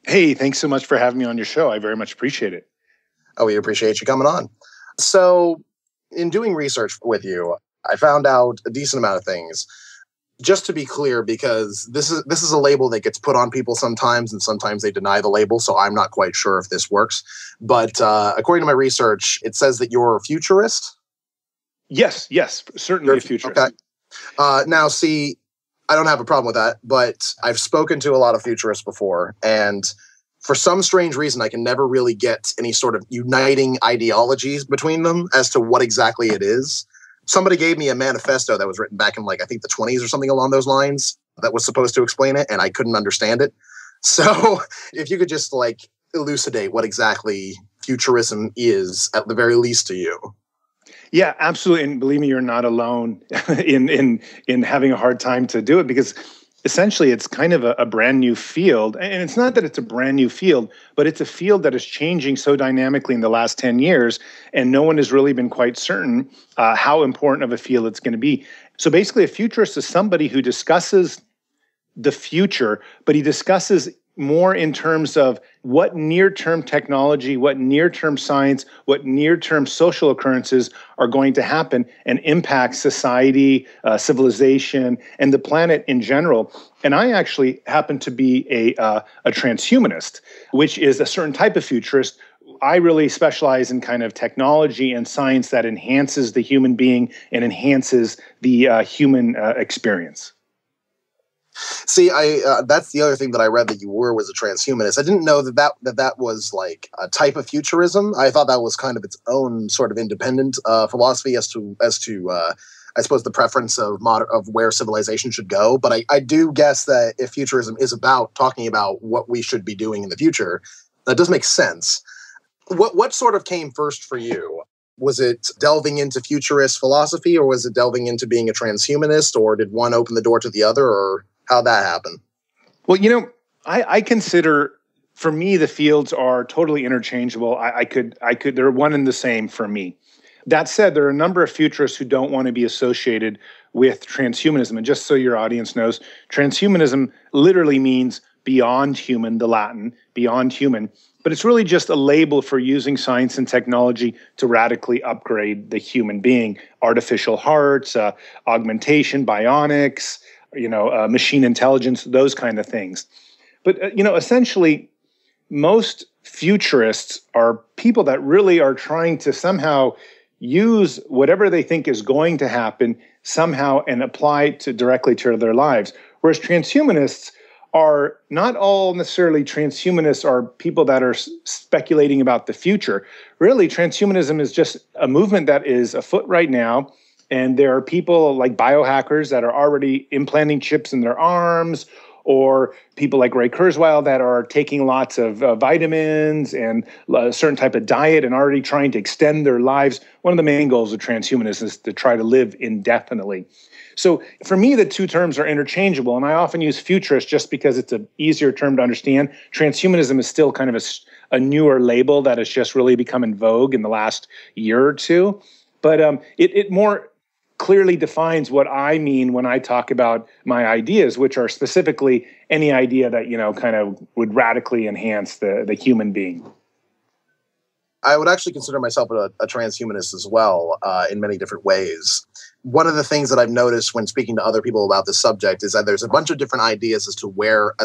Hey, thanks so much for having me on your show. I very much appreciate it. Oh, we appreciate you coming on. So, in doing research with you, I found out a decent amount of things. Just to be clear, because this is a label that gets put on people sometimes, and sometimes they deny the label, so I'm not quite sure if this works. But according to my research, it says that you're a futurist? Yes, certainly a futurist. Okay. Now, see, I don't have a problem with that, but I've spoken to a lot of futurists before, and for some strange reason, I can never really get any sort of uniting ideologies between them as to what exactly it is. Somebody gave me a manifesto that was written back in, I think the 20s or something along those lines that was supposed to explain it, and I couldn't understand it. So if you could just, elucidate what exactly futurism is, at the very least to you. Yeah, absolutely. And believe me, you're not alone in having a hard time to do it, because essentially it's kind of a brand new field. And it's not that it's a brand new field, but it's a field that is changing so dynamically in the last 10 years, and no one has really been quite certain how important of a field it's going to be. So basically, a futurist is somebody who discusses the future, but he discusses more in terms of what near-term technology, what near-term science, what near-term social occurrences are going to happen and impact society, civilization, and the planet in general. And I actually happen to be a transhumanist, which is a certain type of futurist. I really specialize in kind of technology and science that enhances the human being and enhances the human experience. See, that's the other thing that I read that you were was a transhumanist. I didn't know that was like a type of futurism. I thought that was kind of its own sort of independent philosophy as to I suppose the preference of where civilization should go. But I do guess that if futurism is about talking about what we should be doing in the future, that does make sense. What sort of came first for you? Was it delving into futurist philosophy, or was it delving into being a transhumanist, or did one open the door to the other, or how'd that happen? Well, I consider, for me, the fields are totally interchangeable. They're one and the same for me. That said, there are a number of futurists who don't want to be associated with transhumanism. And just so your audience knows, transhumanism literally means beyond human, the Latin, beyond human. But it's really just a label for using science and technology to radically upgrade the human being. Artificial hearts, augmentation, bionics, machine intelligence, those kind of things. But, essentially, most futurists are people that really are trying to somehow use whatever they think is going to happen somehow and apply it directly to their lives. Whereas transhumanists are not all necessarily transhumanists are people that are speculating about the future. Really, transhumanism is just a movement that is afoot right now. And there are people like biohackers that are already implanting chips in their arms, or people like Ray Kurzweil that are taking lots of vitamins and a certain type of diet and already trying to extend their lives. One of the main goals of transhumanists is to try to live indefinitely. So for me, the two terms are interchangeable, and I often use futurist just because it's an easier term to understand. Transhumanism is still kind of a newer label that has just really become in vogue in the last year or two. But it more clearly defines what I mean when I talk about my ideas, which are specifically any idea that, kind of would radically enhance the human being. I would actually consider myself a transhumanist as well, in many different ways. One of the things that I've noticed when speaking to other people about this subject is that there's a bunch of different ideas as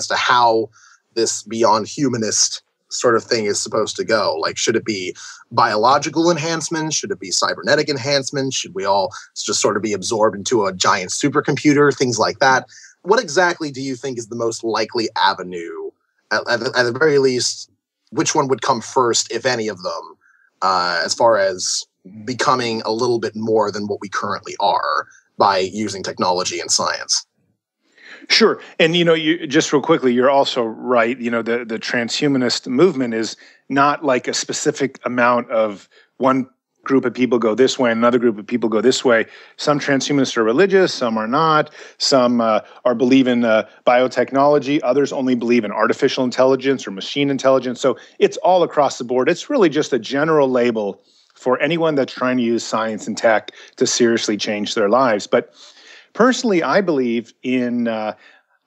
to how this beyond humanist sort of thing is supposed to go. Like, should it be biological enhancement? Should it be cybernetic enhancement? Should we all just sort of be absorbed into a giant supercomputer? Things like that. What exactly do you think is the most likely avenue? At the very least, which one would come first, if any of them, as far as becoming a little bit more than what we currently are by using technology and science? Sure. And, you just real quickly, you're also right. The transhumanist movement is not like a specific amount of one group of people go this way and another group of people go this way. Some transhumanists are religious, some are not. Some believe in biotechnology. Others only believe in artificial intelligence or machine intelligence. So it's all across the board. It's really just a general label for anyone that's trying to use science and tech to seriously change their lives. But personally, I believe in,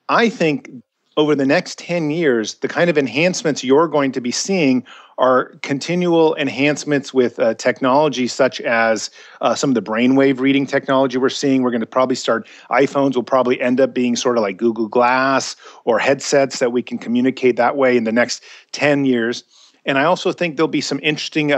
I think over the next 10 years, the kind of enhancements you're going to be seeing are continual enhancements with technology such as some of the brainwave reading technology we're seeing. We're going to probably iPhones will probably end up being sort of like Google Glass or headsets that we can communicate that way in the next 10 years. And I also think there'll be some interesting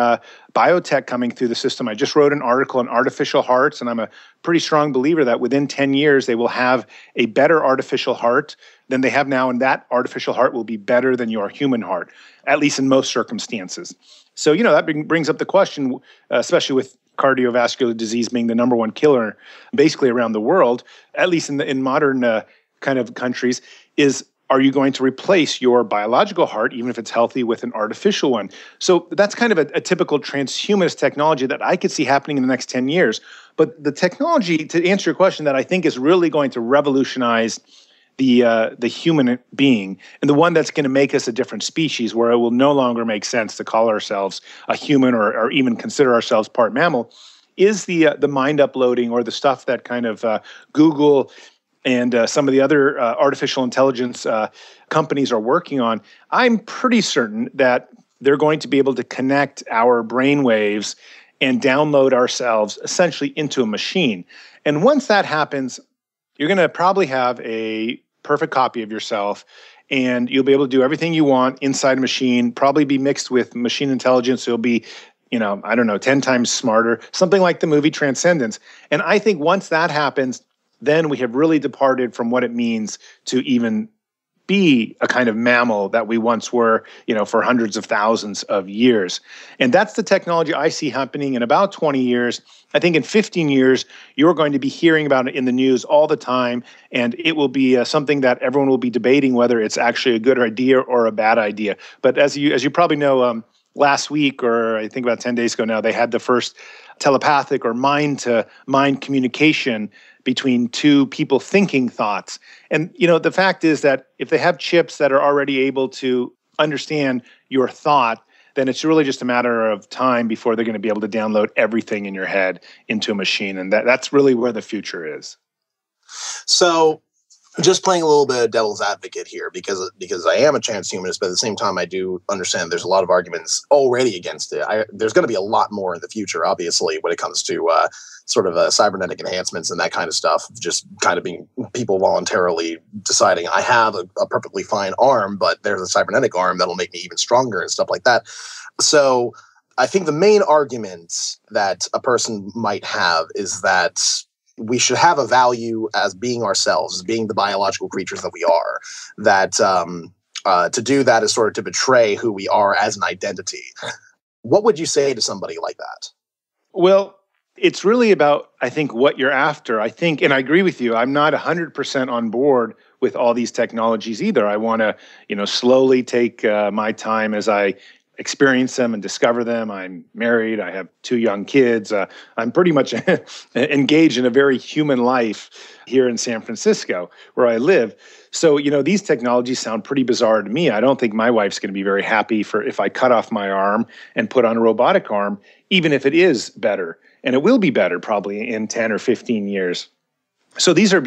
biotech coming through the system. I just wrote an article on artificial hearts, and I'm a pretty strong believer that within 10 years, they will have a better artificial heart than they have now, and that artificial heart will be better than your human heart, at least in most circumstances. So, that brings up the question, especially with cardiovascular disease being the number one killer basically around the world, at least in modern kind of countries, is are you going to replace your biological heart, even if it's healthy, with an artificial one? So that's kind of a typical transhumanist technology that I could see happening in the next 10 years. But the technology, to answer your question, that I think is really going to revolutionize the human being, and the one that's going to make us a different species, where it will no longer make sense to call ourselves a human or even consider ourselves part mammal, is the mind uploading, or the stuff that kind of Google and some of the other artificial intelligence companies are working on. I'm pretty certain that they're going to be able to connect our brain waves and download ourselves essentially into a machine. And once that happens, you're going to probably have a perfect copy of yourself, and you'll be able to do everything you want inside a machine, probably be mixed with machine intelligence. It'll be 10 times smarter, something like the movie Transcendence. And I think once that happens, then we have really departed from what it means to even be a kind of mammal that we once were, for hundreds of thousands of years. And that's the technology I see happening in about 20 years. I think in 15 years, you're going to be hearing about it in the news all the time, and it will be something that everyone will be debating whether it's actually a good idea or a bad idea. But as you probably know, last week, or I think about 10 days ago now, they had the first telepathic or mind-to-mind communication between two people thinking thoughts. And, the fact is that if they have chips that are already able to understand your thought, then it's really just a matter of time before they're going to be able to download everything in your head into a machine. And that's really where the future is. So just playing a little bit of devil's advocate here, because I am a transhumanist, but at the same time, I do understand there's a lot of arguments already against it. There's going to be a lot more in the future, obviously, when it comes to sort of cybernetic enhancements and that kind of stuff. Just kind of being people voluntarily deciding, I have a perfectly fine arm, but there's a cybernetic arm that'll make me even stronger and stuff like that. So I think the main argument that a person might have is that we should have a value as being ourselves, as being the biological creatures that we are. That to do that is sort of to betray who we are as an identity. What would you say to somebody like that? Well, it's really about, I think, what you're after. I think, and I agree with you, I'm not 100% on board with all these technologies either. I want to, slowly take my time as I experience them and discover them. I'm married. I have 2 young kids. I'm pretty much engaged in a very human life here in San Francisco, where I live. So, these technologies sound pretty bizarre to me. I don't think my wife's going to be very happy if I cut off my arm and put on a robotic arm, even if it is better. And it will be better probably in 10 or 15 years. So these are,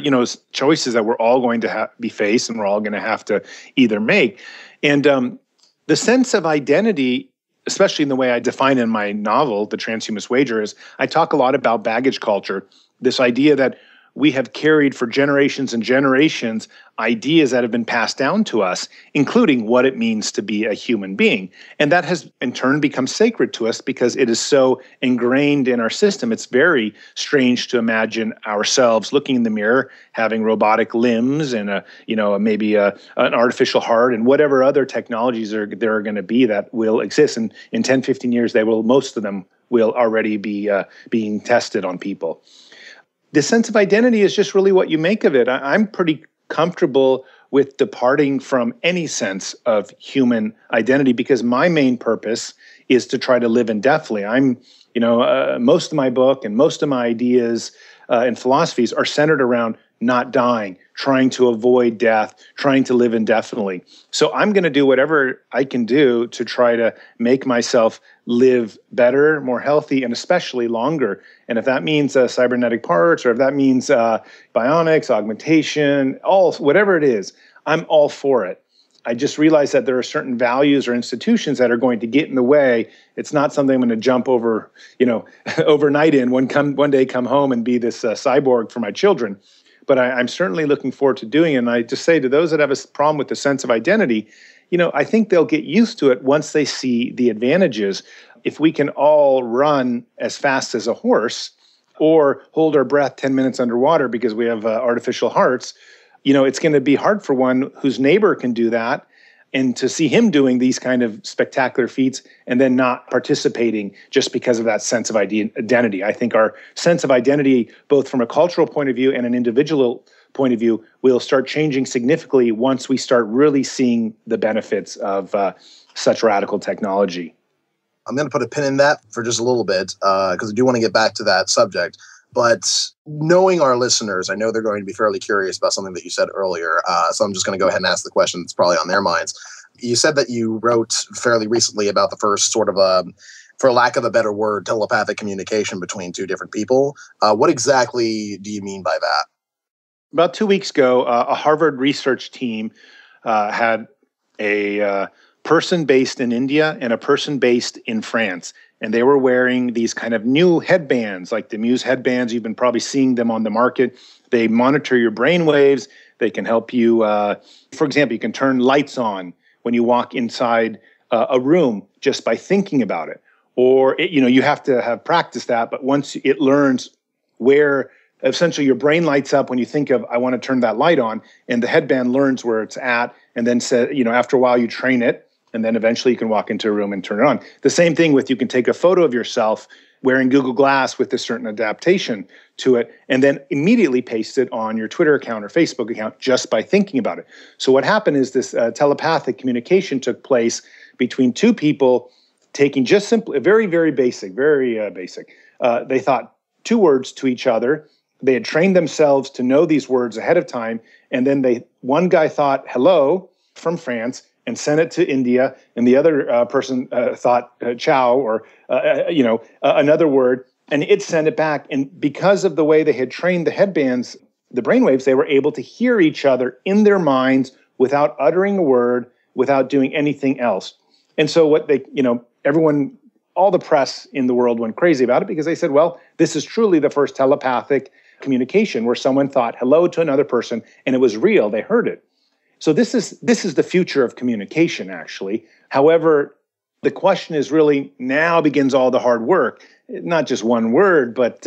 choices that we're all going to be faced, and we're all going to have to either make. And the sense of identity, especially in the way I define in my novel, The Transhumanist Wager, is I talk a lot about baggage culture, this idea that we have carried for generations and generations ideas that have been passed down to us, including what it means to be a human being. And that has in turn become sacred to us because it is so ingrained in our system. It's very strange to imagine ourselves looking in the mirror, having robotic limbs and maybe an artificial heart and whatever other technologies there are going to be that will exist. And in 10, 15 years, most of them will already be being tested on people. The sense of identity is just really what you make of it. I'm pretty comfortable with departing from any sense of human identity because my main purpose is to try to live indefinitely. Most of my book and most of my ideas and philosophies are centered around not dying, trying to avoid death, trying to live indefinitely. So I'm going to do whatever I can do to try to make myself live better, more healthy, and especially longer. And if that means cybernetic parts, or if that means bionics, augmentation, whatever it is, I'm all for it. I just realize that there are certain values or institutions that are going to get in the way. It's not something I'm going to jump over, overnight in, one day come home and be this cyborg for my children. But I'm certainly looking forward to doing it. And I just say to those that have a problem with the sense of identity, I think they'll get used to it once they see the advantages. If we can all run as fast as a horse or hold our breath 10 minutes underwater because we have artificial hearts, it's going to be hard for one whose neighbor can do that, and to see him doing these kind of spectacular feats and then not participating just because of that sense of identity. I think our sense of identity, both from a cultural point of view and an individual point of view, will start changing significantly once we start really seeing the benefits of such radical technology. I'm going to put a pin in that for just a little bit because I do want to get back to that subject. But knowing our listeners, I know they're going to be fairly curious about something that you said earlier. So I'm just going to go ahead and ask the question that's probably on their minds. You said that you wrote fairly recently about the first sort of, for lack of a better word, telepathic communication between 2 different people. What exactly do you mean by that? About 2 weeks ago, a Harvard research team had a person based in India and a person based in France. And they were wearing these kind of new headbands, like the Muse headbands. You've been probably seeing them on the market. They monitor your brain waves. They can help you. For example, you can turn lights on when you walk inside a room just by thinking about it. Or, you have to have practiced that. But once it learns where essentially your brain lights up when you think of, I want to turn that light on, and the headband learns where it's at. And then, after a while, you train it. And then eventually you can walk into a room and turn it on. The same thing with you can take a photo of yourself wearing Google Glass with a certain adaptation to it, and then immediately paste it on your Twitter account or Facebook account just by thinking about it. So what happened is this telepathic communication took place between 2 people taking just simply, very, very basic. They thought 2 words to each other. They had trained themselves to know these words ahead of time. And then one guy thought, hello, from France, and sent it to India, and the other person thought ciao or another word, and it sent it back. And because of the way they had trained the headbands the brainwaves, they were able to hear each other in their minds without uttering a word, without doing anything else. And so what they, everyone, all the press in the world went crazy about it because they said, well, this is truly the first telepathic communication where someone thought hello to another person and it was real. They heard it. So this is the future of communication, actually. However, the question is really now begins all the hard work. Not just one word, but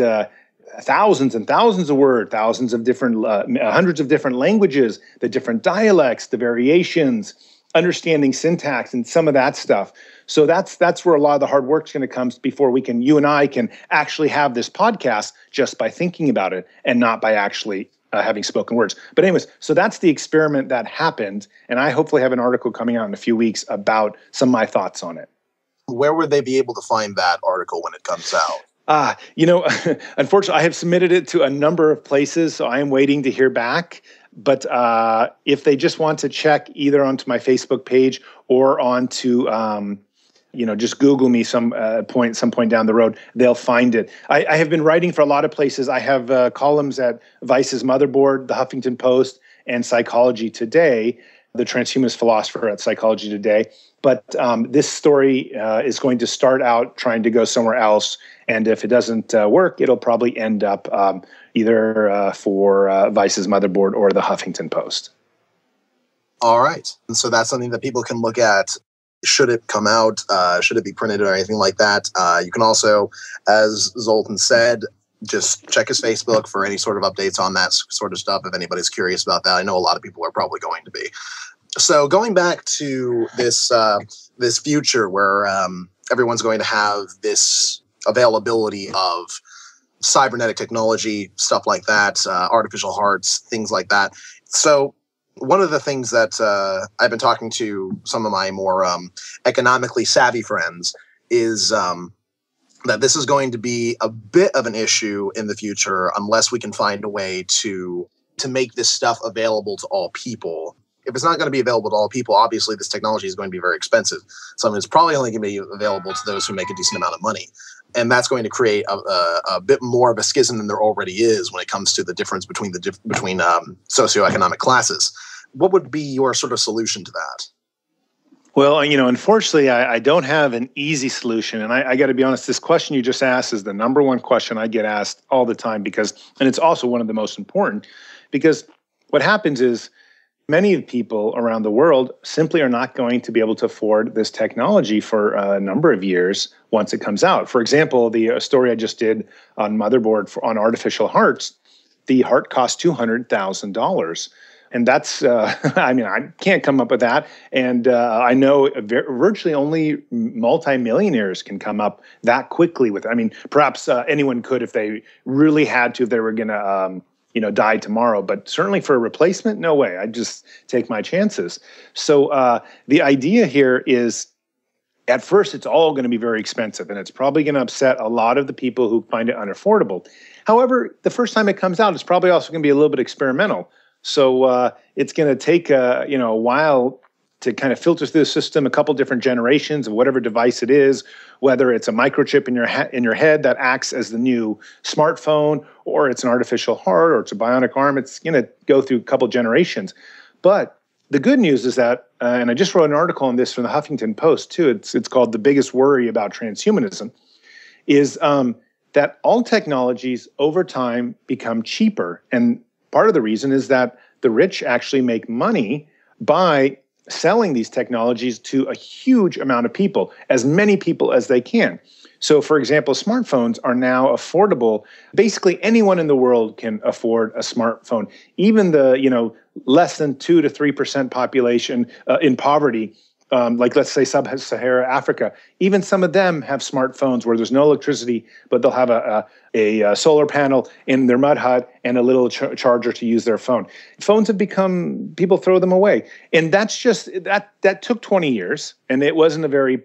thousands and thousands of words, thousands of different, hundreds of different languages, the different dialects, the variations, understanding syntax and some of that stuff. So that's where a lot of the hard work is going to come before you and I can actually have this podcast just by thinking about it and not by actually having spoken words. But anyways, so that's the experiment that happened. And I hopefully have an article coming out in a few weeks about some of my thoughts on it. Where would they be able to find that article when it comes out? Unfortunately, I have submitted it to a number of places, so I am waiting to hear back. But if they just want to check either onto my Facebook page or onto, just Google me some point down the road, they'll find it. I have been writing for a lot of places. I have columns at Vice's Motherboard, the Huffington Post, and Psychology Today, the transhumanist philosopher at Psychology Today. But this story is going to start out trying to go somewhere else. And if it doesn't work, it'll probably end up either for Vice's Motherboard or the Huffington Post. All right. And so that's something that people can look at. Should it come out? Should it be printed or anything like that? You can also, as Zoltan said, just check his Facebook for any sort of updates on that sort of stuff if anybody's curious about that. I know a lot of people are probably going to be. So going back to this this future where everyone's going to have this availability of cybernetic technology, stuff like that, artificial hearts, things like that. So one of the things that I've been talking to some of my more economically savvy friends is that this is going to be a bit of an issue in the future unless we can find a way to make this stuff available to all people. If it's not going to be available to all people, obviously this technology is going to be very expensive. So it's probably only going to be available to those who make a decent amount of money. And that's going to create a bit more of a schism than there already is when it comes to the difference between socioeconomic classes. What would be your sort of solution to that? Well, unfortunately, I don't have an easy solution. And I got to be honest, this question you just asked is the number one question I get asked all the time and it's also one of the most important, because what happens is many people around the world simply are not going to be able to afford this technology for a number of years once it comes out. For example, the story I just did on Motherboard on artificial hearts, the heart cost $200,000. And that's, I can't come up with that. And I know virtually only multimillionaires can come up that quickly with it. Perhaps anyone could if they really had to, if they were going to, die tomorrow. But certainly for a replacement, no way. I'd just take my chances. So the idea here is, at first, it's all going to be very expensive, and it's probably going to upset a lot of the people who find it unaffordable. However, the first time it comes out, it's probably also going to be a little bit experimental. So it's going to take a while to kind of filter through the system, a couple different generations of whatever device it is, whether it's a microchip in your head that acts as the new smartphone, or it's an artificial heart, or it's a bionic arm. It's going to go through a couple generations. But the good news is that, and I just wrote an article on this from the Huffington Post too, it's called The Biggest Worry About Transhumanism, is that all technologies over time become cheaper. And part of the reason is that the rich actually make money by selling these technologies to a huge amount of people, as many people as they can. So, for example, smartphones are now affordable. Basically, anyone in the world can afford a smartphone. Even the less than 2 to 3% population in poverty, like let's say sub-Sahara Africa, even some of them have smartphones where there's no electricity, but they'll have a solar panel in their mud hut and a little charger to use their phone. Phones have become, people throw them away. And that's just, that took 20 years, and it wasn't a very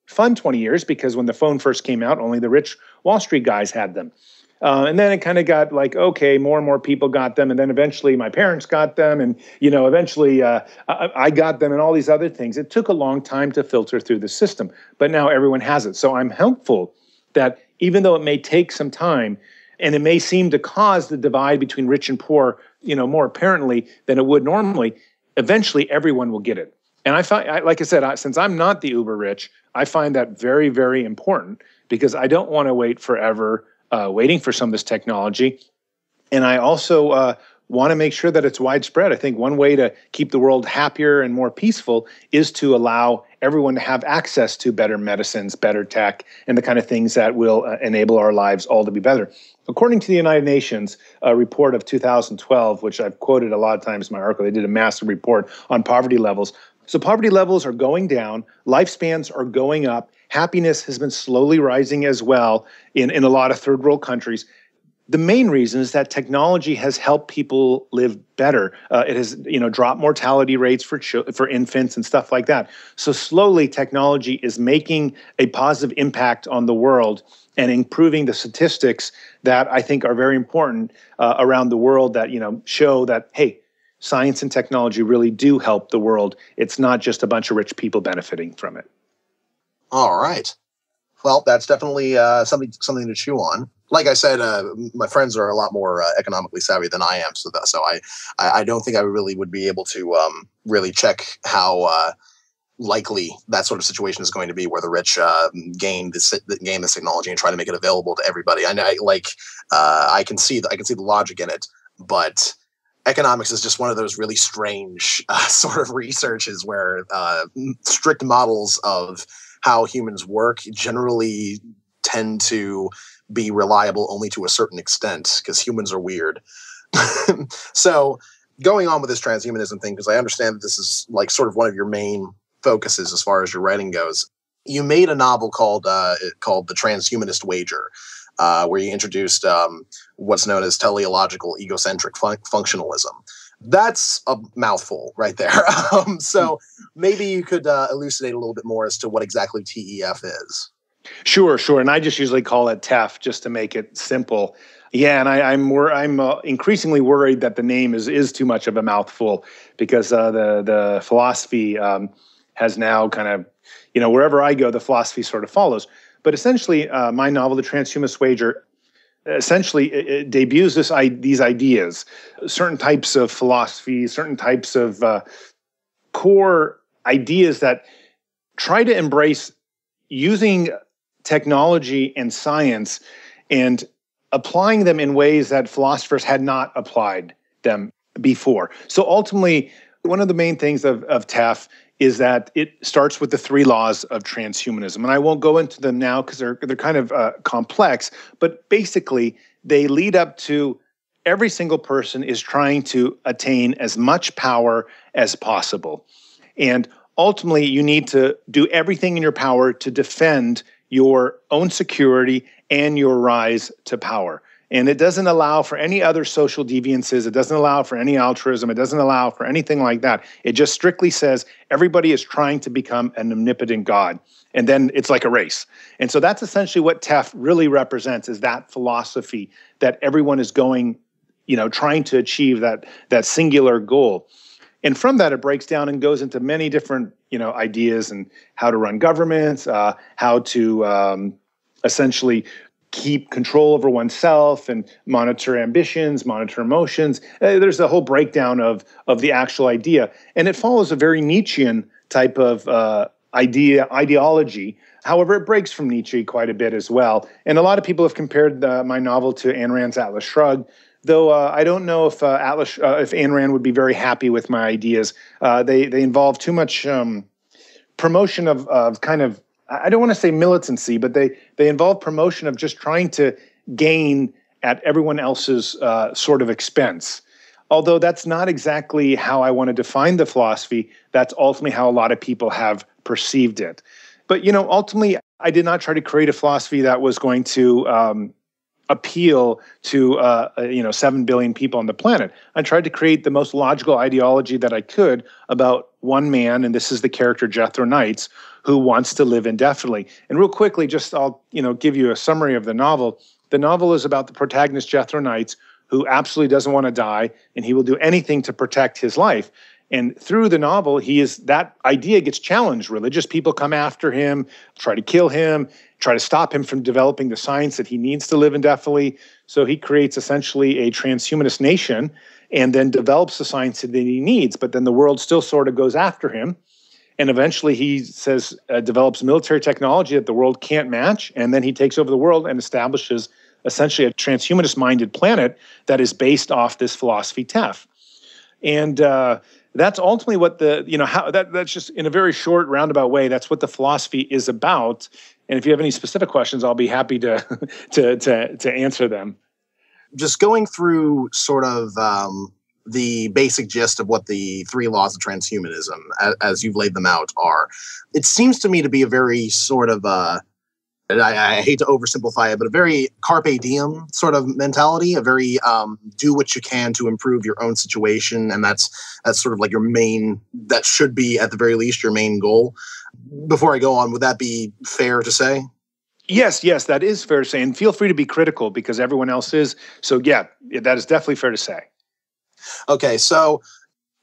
fun 20 years, because when the phone first came out, only the rich Wall Street guys had them. And then it kind of got like, okay, more and more people got them. And then eventually my parents got them. And, eventually I got them and all these other things. It took a long time to filter through the system, but now everyone has it. So I'm hopeful that even though it may take some time, and it may seem to cause the divide between rich and poor, more apparently than it would normally, eventually everyone will get it. And I find, like I said, since I'm not the uber rich, I find that very, very important because I don't want to wait forever waiting for some of this technology. And I also want to make sure that it's widespread. I think one way to keep the world happier and more peaceful is to allow everyone to have access to better medicines, better tech, and the kind of things that will enable our lives all to be better. According to the United Nations, a report of 2012, which I've quoted a lot of times in my article, they did a massive report on poverty levels. So poverty levels are going down, lifespans are going up, happiness has been slowly rising as well in a lot of third world countries. The main reason is that technology has helped people live better. It has, dropped mortality rates for infants and stuff like that. So slowly, technology is making a positive impact on the world and improving the statistics that I think are very important around the world that show that, hey, science and technology really do help the world. It's not just a bunch of rich people benefiting from it. All right. Well, that's definitely something to chew on. Like I said, my friends are a lot more economically savvy than I am, so I don't think I really would be able to really check how likely that sort of situation is going to be, where the rich gain this technology and try to make it available to everybody. I can see the logic in it, but economics is just one of those really strange sort of researches where strict models of how humans work generally tend to be reliable only to a certain extent, because humans are weird. So going on with this transhumanism thing, because I understand that this is like sort of one of your main focuses as far as your writing goes, you made a novel called The Transhumanist Wager, where you introduced what's known as teleological egocentric functionalism. That's a mouthful right there. So maybe you could elucidate a little bit more as to what exactly TEF is. Sure. And I just usually call it TEF just to make it simple. Yeah, and I'm increasingly worried that the name is too much of a mouthful, because the philosophy has now kind of, wherever I go, the philosophy sort of follows. But essentially, my novel, The Transhumanist Wager, essentially it debuts these ideas, certain types of philosophy, certain types of core ideas that try to embrace using technology and science and applying them in ways that philosophers had not applied them before. So ultimately, one of the main things of TEF is that it starts with the 3 laws of transhumanism. And I won't go into them now because they're kind of complex, but basically they lead up to every single person is trying to attain as much power as possible. And ultimately, you need to do everything in your power to defend your own security and your rise to power. And it doesn't allow for any other social deviances. It doesn't allow for any altruism. It doesn't allow for anything like that. It just strictly says everybody is trying to become an omnipotent God. And then it's like a race. And so that's essentially what TEF really represents, is that philosophy that everyone is going, trying to achieve that singular goal. And from that, it breaks down and goes into many different, ideas and how to run governments, how to essentially keep control over oneself and monitor ambitions, monitor emotions. There's a whole breakdown of the actual idea. And it follows a very Nietzschean type of ideology. However, it breaks from Nietzsche quite a bit as well. And a lot of people have compared my novel to Ayn Rand's Atlas Shrugged, though I don't know if Ayn Rand would be very happy with my ideas. They involve too much promotion of kind of, I don't want to say militancy, but they involve promotion of just trying to gain at everyone else's sort of expense. Although that's not exactly how I want to define the philosophy, that's ultimately how a lot of people have perceived it. But, ultimately, I did not try to create a philosophy that was going to appeal to 7 billion people on the planet. I tried to create the most logical ideology that I could about one man, and this is the character Jethro Knights, who wants to live indefinitely. And real quickly, I'll give you a summary of the novel. The novel is about the protagonist Jethro Knights, who absolutely doesn't want to die, and he will do anything to protect his life. And through the novel, that idea gets challenged. Religious people come after him, try to kill him, try to stop him from developing the science that he needs to live indefinitely. So he creates essentially a transhumanist nation and then develops the science that he needs. But then the world still sort of goes after him. And eventually he says, develops military technology that the world can't match. And then he takes over the world and establishes essentially a transhumanist-minded planet that is based off this philosophy TEF. And that's ultimately what that's just in a very short roundabout way. That's what the philosophy is about. And if you have any specific questions, I'll be happy to to answer them. Just going through sort of the basic gist of what the 3 laws of transhumanism, as you've laid them out, are. It seems to me to be a very sort of I hate to oversimplify it, but a very carpe diem sort of mentality, a very do what you can to improve your own situation. And that's sort of like that should be at the very least your main goal. Before I go on, would that be fair to say? Yes, that is fair to say. And feel free to be critical because everyone else is. So yeah, that is definitely fair to say. Okay, so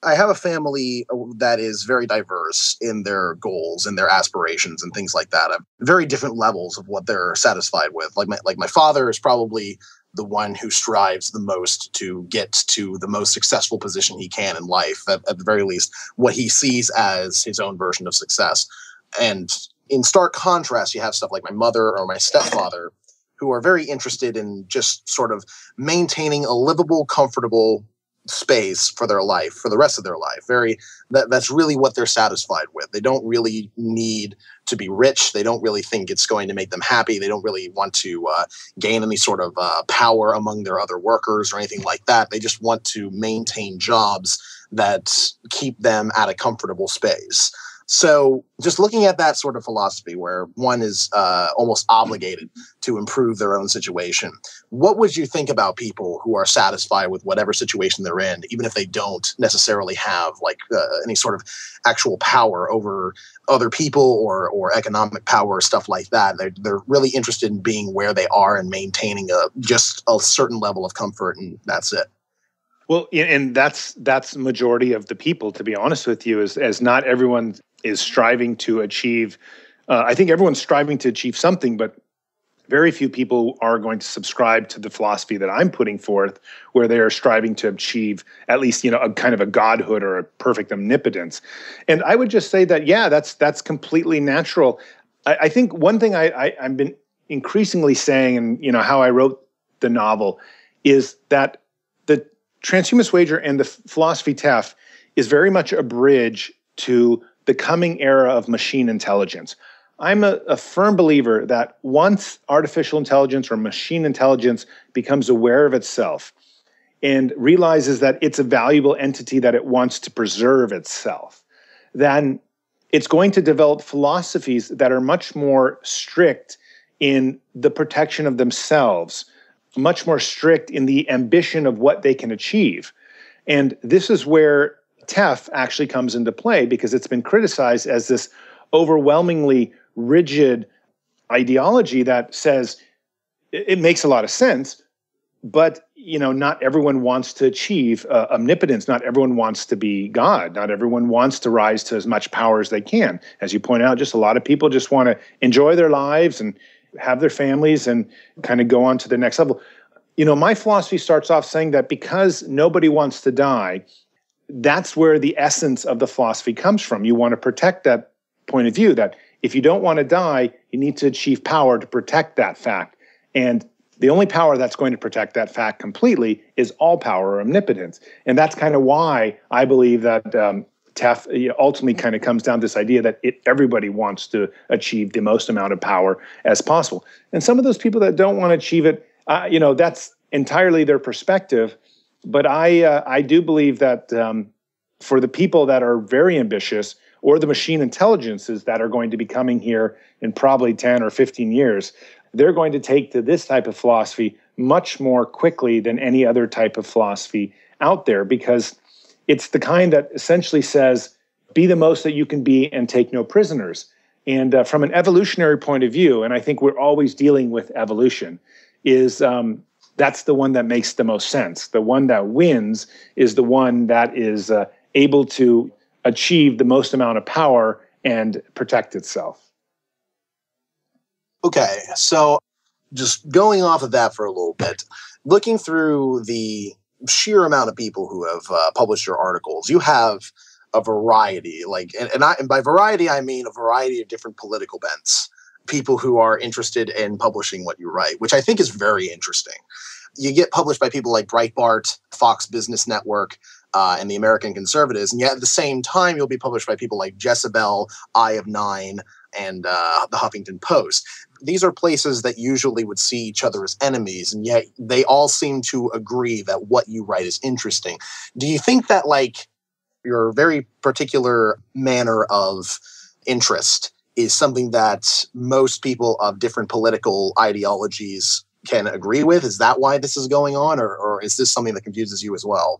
I have a family that is very diverse in their goals and their aspirations and things like that. Very different levels of what they're satisfied with. Like my father is probably the one who strives the most to get to the most successful position he can in life, at the very least, what he sees as his own version of success. And in stark contrast, you have stuff like my mother or my stepfather, who are very interested in just sort of maintaining a livable, comfortable space for their life, for the rest of their life. That's really what they're satisfied with. They don't really need to be rich. They don't really think it's going to make them happy. They don't really want to gain any sort of power among their other workers or anything like that. They just want to maintain jobs that keep them at a comfortable space. So just looking at that sort of philosophy where one is almost obligated to improve their own situation, what would you think about people who are satisfied with whatever situation they're in, even if they don't necessarily have any sort of actual power over other people or economic power or stuff like that? They're really interested in being where they are and maintaining just a certain level of comfort, and that's it. Well, and that's the majority of the people, to be honest with you, as not everyone is striving to achieve. I think everyone's striving to achieve something, but very few people are going to subscribe to the philosophy that I'm putting forth, where they are striving to achieve at least, a kind of a godhood or a perfect omnipotence. And I would just say that, yeah, that's completely natural. I think one thing I've been increasingly saying, and how I wrote the novel, is that the transhumanist wager and the philosophy TEF is very much a bridge to the coming era of machine intelligence. I'm a firm believer that once artificial intelligence or machine intelligence becomes aware of itself and realizes that it's a valuable entity that it wants to preserve itself, then it's going to develop philosophies that are much more strict in the protection of themselves, much more strict in the ambition of what they can achieve. And this is where TEF actually comes into play, because it's been criticized as this overwhelmingly rigid ideology that says it makes a lot of sense, but not everyone wants to achieve omnipotence. Not everyone wants to be God. Not everyone wants to rise to as much power as they can. As you point out, just a lot of people just want to enjoy their lives and have their families and kind of go on to the next level. My philosophy starts off saying that because nobody wants to die, that's where the essence of the philosophy comes from. You want to protect that point of view, that if you don't want to die, you need to achieve power to protect that fact. And the only power that's going to protect that fact completely is all power or omnipotence. And that's kind of why I believe that TEF ultimately kind of comes down to this idea that everybody wants to achieve the most amount of power as possible. And some of those people that don't want to achieve it, that's entirely their perspective. But I do believe that for the people that are very ambitious, or the machine intelligences that are going to be coming here in probably 10 or 15 years, they're going to take to this type of philosophy much more quickly than any other type of philosophy out there, because it's the kind that essentially says, be the most that you can be and take no prisoners. And from an evolutionary point of view, and I think we're always dealing with evolution, is that's the one that makes the most sense. The one that wins is the one that is able to achieve the most amount of power and protect itself. Okay, so just going off of that for a little bit, looking through the sheer amount of people who have published your articles, you have a variety, and by variety I mean a variety of different political bents, people who are interested in publishing what you write, which I think is very interesting. You get published by people like Breitbart, Fox Business Network, and the American Conservatives, and yet at the same time you'll be published by people like Jezebel, Eye of Nine, and the Huffington Post. These are places that usually would see each other as enemies, and yet they all seem to agree that what you write is interesting. Do you think that, like, your very particular manner of interest is something that most people of different political ideologies can agree with? Is that why this is going on, or is this something that confuses you as well?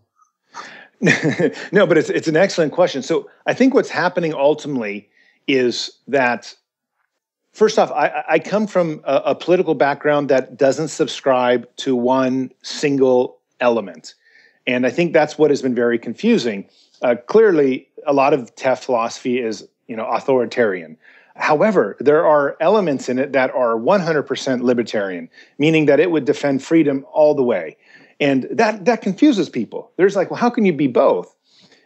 No, but it's an excellent question. So I think what's happening ultimately is that, first off, I come from a political background that doesn't subscribe to one single element. And I think that's what has been very confusing. Clearly, a lot of TEF philosophy is, authoritarian. However, there are elements in it that are 100% libertarian, meaning that it would defend freedom all the way. And that confuses people. There's like, well, how can you be both?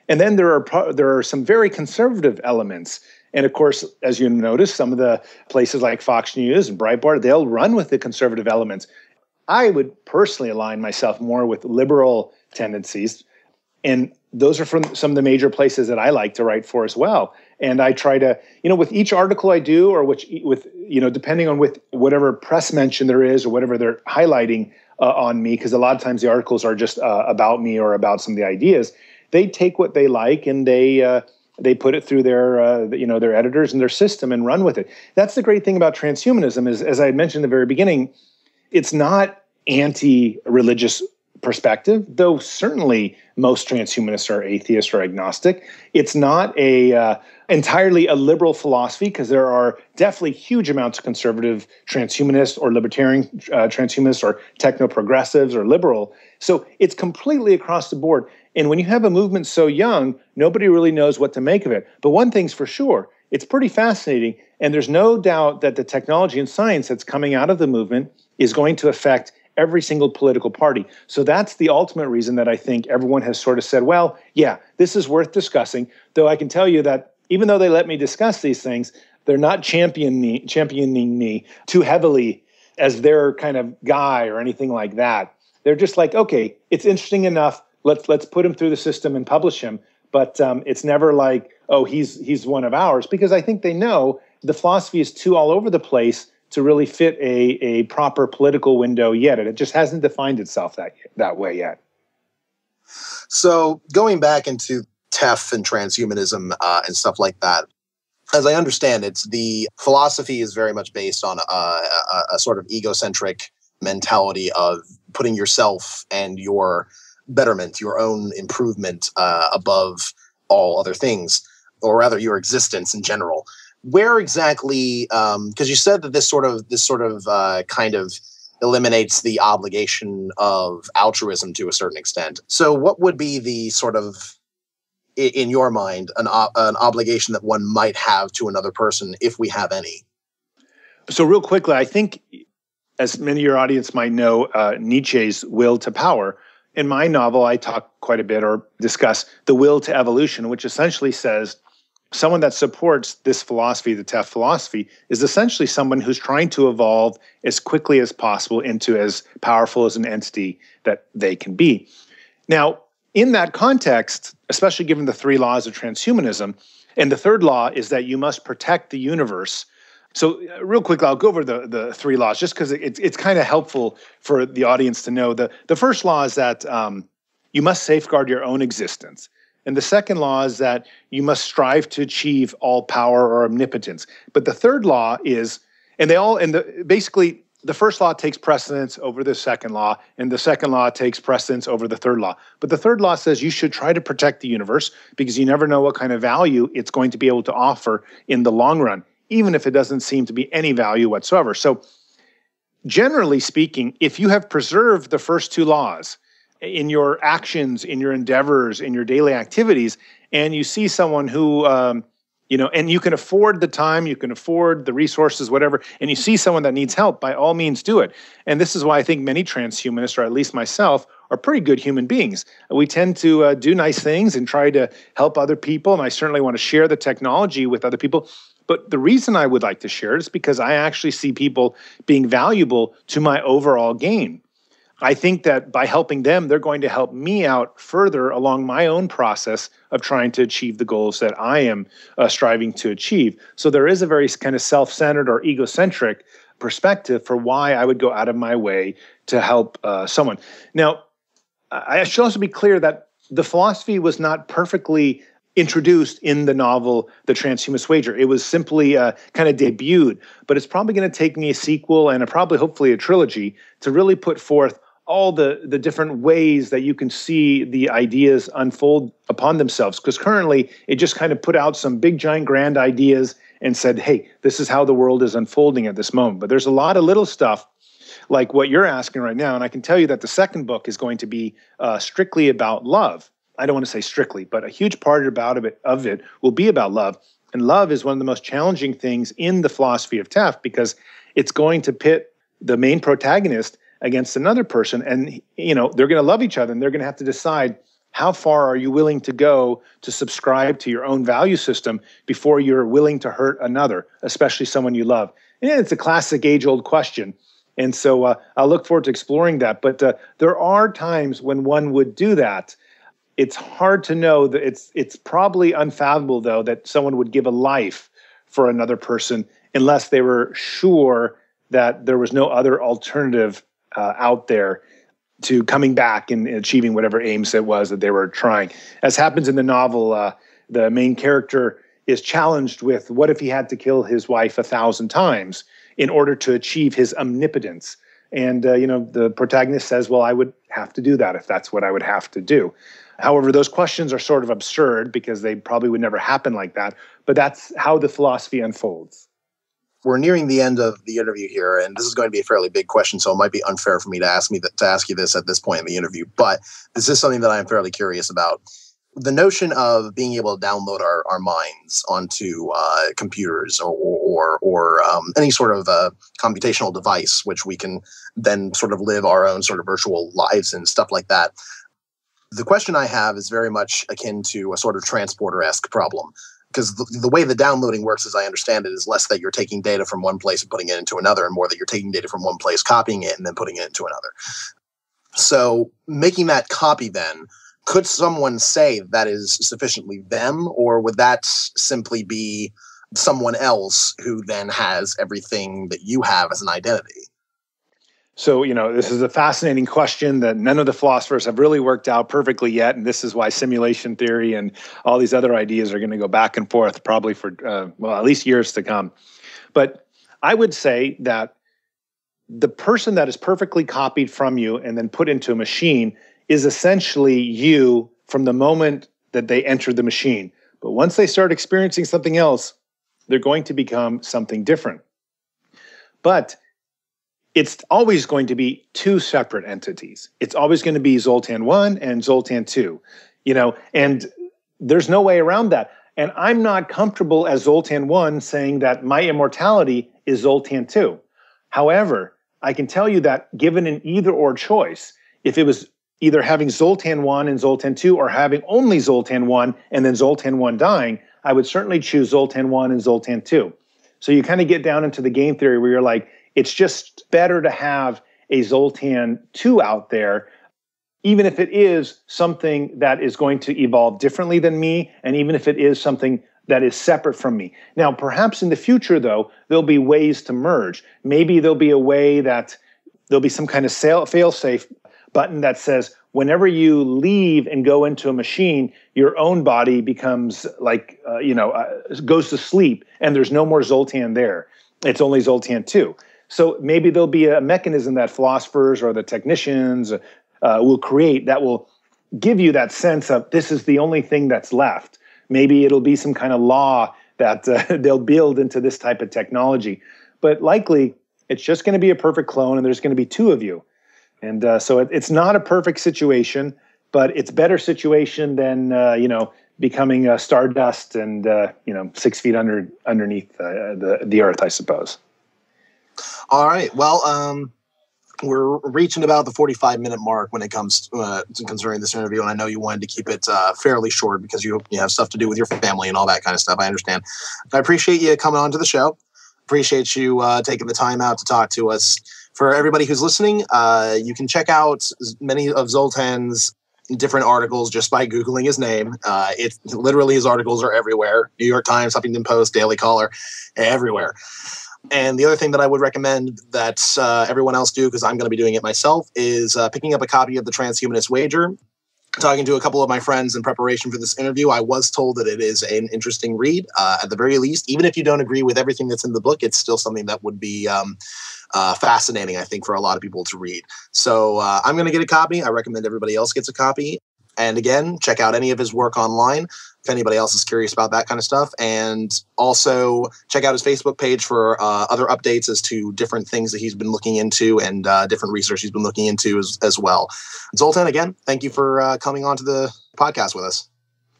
And then there are some very conservative elements. And of course, as you notice, some of the places like Fox News and Breitbart, they'll run with the conservative elements. I would personally align myself more with liberal tendencies. And those are from some of the major places that I like to write for as well. And I try to, with each article I do, or depending on with whatever press mention there is or whatever they're highlighting on me, because a lot of times the articles are just about me or about some of the ideas, they take what they like and they put it through their editors and their system and run with it. That's the great thing about transhumanism is, as I had mentioned at the very beginning, it's not anti-religious perspective, though certainly most transhumanists are atheist or agnostic. It's not entirely a liberal philosophy, because there are definitely huge amounts of conservative transhumanists or libertarian transhumanists or techno-progressives or liberal. So it's completely across the board. And when you have a movement so young, nobody really knows what to make of it. But one thing's for sure, it's pretty fascinating. And there's no doubt that the technology and science that's coming out of the movement is going to affect every single political party. So that's the ultimate reason that I think everyone has sort of said, well, yeah, this is worth discussing. Though I can tell you that even though they let me discuss these things, they're not championing me too heavily as their kind of guy or anything like that. They're just like, okay, it's interesting enough. Let's put him through the system and publish him. But it's never like, oh, he's one of ours, because I think they know the philosophy is too all over the place to really fit a proper political window yet. And it just hasn't defined itself that way yet. So going back into TEF and transhumanism and stuff like that, as I understand it, the philosophy is very much based on a sort of egocentric mentality of putting yourself and your betterment, your own improvement above all other things, or rather your existence in general. Where exactly, because you said that this sort of kind of eliminates the obligation of altruism to a certain extent. So what would be the sort of, in your mind, an obligation that one might have to another person, if we have any? So real quickly, I think, as many of your audience might know, Nietzsche's Will to Power. In my novel, I talk quite a bit or discuss the will to evolution, which essentially says someone that supports this philosophy, the TEF philosophy, is essentially someone who's trying to evolve as quickly as possible into as powerful as an entity that they can be. Now, in that context, especially given the 3 laws of transhumanism, and the third law is that you must protect the universe. So real quickly, I'll go over the 3 laws just because it's kind of helpful for the audience to know. The first law is that you must safeguard your own existence. And the second law is that you must strive to achieve all power or omnipotence. But the third law is, basically the first law takes precedence over the second law, and the second law takes precedence over the third law. But the third law says you should try to protect the universe because you never know what kind of value it's going to be able to offer in the long run, even if it doesn't seem to be any value whatsoever. So generally speaking, if you have preserved the first 2 laws, in your actions, in your endeavors, in your daily activities, and you see someone who, and you can afford the time, you can afford the resources, whatever, and you see someone that needs help, by all means do it. And this is why I think many transhumanists, or at least myself, are pretty good human beings. We tend to do nice things and try to help other people, and I certainly want to share the technology with other people. But the reason I would like to share it is because I actually see people being valuable to my overall gain. I think that by helping them, they're going to help me out further along my own process of trying to achieve the goals that I am striving to achieve. So there is a very kind of self-centered or egocentric perspective for why I would go out of my way to help someone. Now, I should also be clear that the philosophy was not perfectly introduced in the novel The Transhumanist Wager. It was simply kind of debuted, but it's probably going to take me a sequel and hopefully a trilogy to really put forth all the different ways that you can see the ideas unfold upon themselves. Because currently, it just kind of put out some big, giant, grand ideas and said, hey, this is how the world is unfolding at this moment. But there's a lot of little stuff like what you're asking right now. And I can tell you that the second book is going to be strictly about love. I don't want to say strictly, but a huge part of it will be about love. And love is one of the most challenging things in the philosophy of TEF, because it's going to pit the main protagonist against another person, and they're going to love each other, and they're going to have to decide how far are you willing to go to subscribe to your own value system before you're willing to hurt another, especially someone you love. And it's a classic age-old question, and so I'll look forward to exploring that. But there are times when one would do that. It's hard to know that it's probably unfathomable, though, that someone would give a life for another person unless they were sure that there was no other alternative out there to coming back and achieving whatever aims it was that they were trying. As happens in the novel, the main character is challenged with, what if he had to kill his wife 1,000 times in order to achieve his omnipotence? And, the protagonist says, well, I would have to do that if that's what I would have to do. However, those questions are sort of absurd because they probably would never happen like that. But that's how the philosophy unfolds. We're nearing the end of the interview here, and this is going to be a fairly big question, so it might be unfair for me to ask you this at this point in the interview. But this is something that I'm fairly curious about. The notion of being able to download our minds onto computers or any sort of computational device, which we can then sort of live our own sort of virtual lives and stuff like that. The question I have is very much akin to a sort of transporter-esque problem. Because the way the downloading works, as I understand it, is less that you're taking data from one place and putting it into another, and more that you're taking data from one place, copying it, and then putting it into another. So making that copy then, could someone say that is sufficiently them, or would that simply be someone else who then has everything that you have as an identity? So, this is a fascinating question that none of the philosophers have really worked out perfectly yet. And this is why simulation theory and all these other ideas are going to go back and forth probably for, at least years to come. But I would say that the person that is perfectly copied from you and then put into a machine is essentially you from the moment that they enter the machine. But once they start experiencing something else, they're going to become something different. But it's always going to be two separate entities. It's always going to be Zoltan 1 and Zoltan 2, and there's no way around that. And I'm not comfortable as Zoltan 1 saying that my immortality is Zoltan 2. However, I can tell you that given an either or choice, if it was either having Zoltan 1 and Zoltan 2 or having only Zoltan 1 and then Zoltan 1 dying, I would certainly choose Zoltan 1 and Zoltan 2. So you kind of get down into the game theory where you're like, it's just better to have a Zoltan 2 out there, even if it is something that is going to evolve differently than me, and even if it is something that is separate from me. Now, perhaps in the future, though, there'll be ways to merge. Maybe there'll be a way that there'll be some kind of fail-safe button that says, whenever you leave and go into a machine, your own body becomes goes to sleep, and there's no more Zoltan there. It's only Zoltan 2. So maybe there'll be a mechanism that philosophers or the technicians will create that will give you that sense of this is the only thing that's left. Maybe it'll be some kind of law that they'll build into this type of technology. But likely, it's just going to be a perfect clone, and there's going to be two of you. And so it's not a perfect situation, but it's better situation than, becoming stardust and, 6 feet underneath the earth, I suppose. All right. Well, we're reaching about the 45-minute mark when it comes to concerning this interview, and I know you wanted to keep it fairly short because you have stuff to do with your family and all that kind of stuff. I understand. I appreciate you coming on to the show. Appreciate you taking the time out to talk to us. For everybody who's listening, you can check out many of Zoltan's different articles just by Googling his name. It literally, his articles are everywhere. New York Times, Huffington Post, Daily Caller, everywhere. And the other thing that I would recommend that everyone else do, because I'm going to be doing it myself, is picking up a copy of The Transhumanist Wager. Talking to a couple of my friends in preparation for this interview, I was told that it is an interesting read. At the very least, even if you don't agree with everything that's in the book, it's still something that would be fascinating, I think, for a lot of people to read. So I'm going to get a copy. I recommend everybody else gets a copy. And again, check out any of his work online if anybody else is curious about that kind of stuff. And also check out his Facebook page for other updates as to different things that he's been looking into and different research he's been looking into as well. Zoltan, again, thank you for coming on to the podcast with us.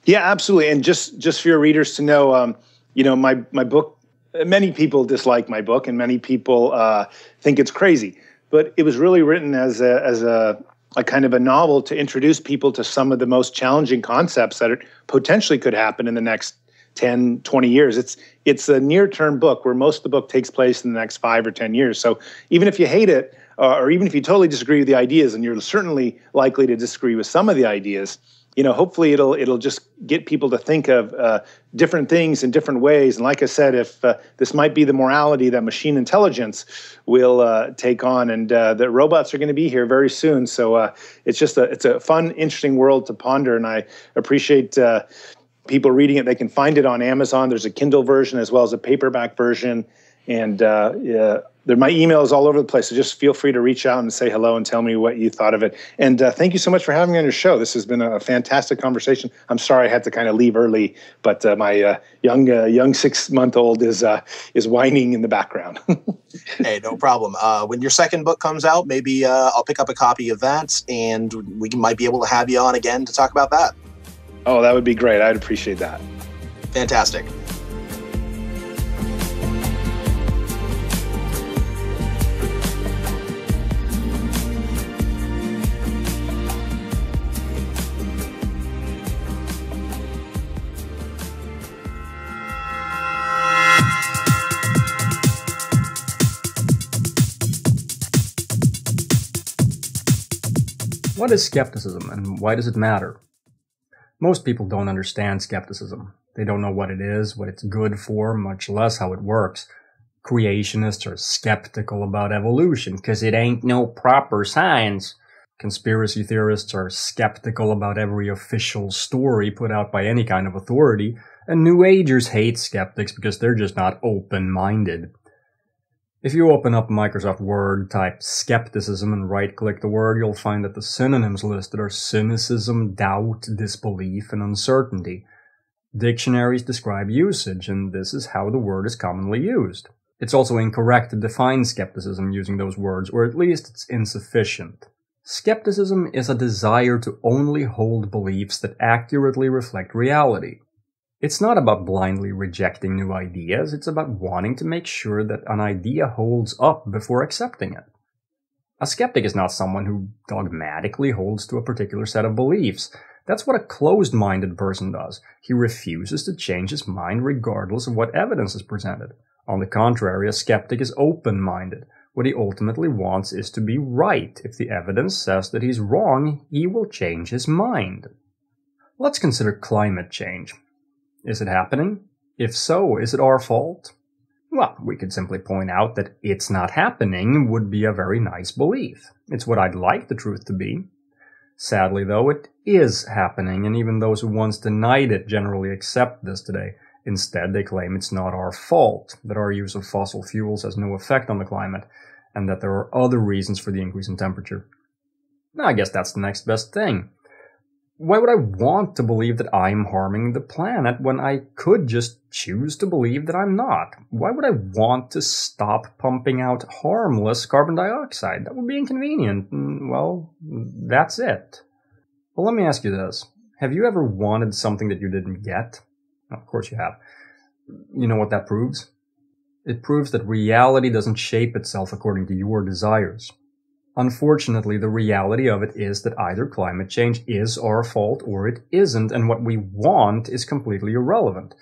Yeah, absolutely. And just for your readers to know, my book, many people dislike my book and many people think it's crazy. But it was really written as a kind of a novel to introduce people to some of the most challenging concepts that potentially could happen in the next 10, 20 years. It's a near-term book where most of the book takes place in the next 5 or 10 years. So even if you hate it, or even if you totally disagree with the ideas, and you're certainly likely to disagree with some of the ideas, hopefully it'll just get people to think of different things in different ways. And like I said, if this might be the morality that machine intelligence will take on, and the robots are going to be here very soon. So it's a fun, interesting world to ponder, and I appreciate people reading it. They can find it on Amazon. There's a Kindle version as well as a paperback version, and my email is all over the place, so just feel free to reach out and say hello and tell me what you thought of it. And thank you so much for having me on your show. This has been a fantastic conversation. I'm sorry I had to kind of leave early, but my young 6-month-old is whining in the background. Hey, no problem. When your second book comes out, maybe I'll pick up a copy of that, and we might be able to have you on again to talk about that. Oh, that would be great. I'd appreciate that. Fantastic. What is skepticism and why does it matter? Most people don't understand skepticism. They don't know what it is, what it's good for, much less how it works. Creationists are skeptical about evolution because it ain't no proper science. Conspiracy theorists are skeptical about every official story put out by any kind of authority. And New Agers hate skeptics because they're just not open-minded. If you open up Microsoft Word, type skepticism, and right-click the word, you'll find that the synonyms listed are cynicism, doubt, disbelief, and uncertainty. Dictionaries describe usage, and this is how the word is commonly used. It's also incorrect to define skepticism using those words, or at least it's insufficient. Skepticism is a desire to only hold beliefs that accurately reflect reality. It's not about blindly rejecting new ideas, it's about wanting to make sure that an idea holds up before accepting it. A skeptic is not someone who dogmatically holds to a particular set of beliefs. That's what a closed-minded person does. He refuses to change his mind regardless of what evidence is presented. On the contrary, a skeptic is open-minded. What he ultimately wants is to be right. If the evidence says that he's wrong, he will change his mind. Let's consider climate change. Is it happening? If so, is it our fault? Well, we could simply point out that it's not happening would be a very nice belief. It's what I'd like the truth to be. Sadly, though, it is happening, and even those who once denied it generally accept this today. Instead, they claim it's not our fault, that our use of fossil fuels has no effect on the climate, and that there are other reasons for the increase in temperature. Now, I guess that's the next best thing. Why would I want to believe that I'm harming the planet when I could just choose to believe that I'm not? Why would I want to stop pumping out harmless carbon dioxide? That would be inconvenient. Well, that's it. Well, let me ask you this. Have you ever wanted something that you didn't get? Of course you have. You know what that proves? It proves that reality doesn't shape itself according to your desires. Unfortunately, the reality of it is that either climate change is our fault or it isn't, and what we want is completely irrelevant.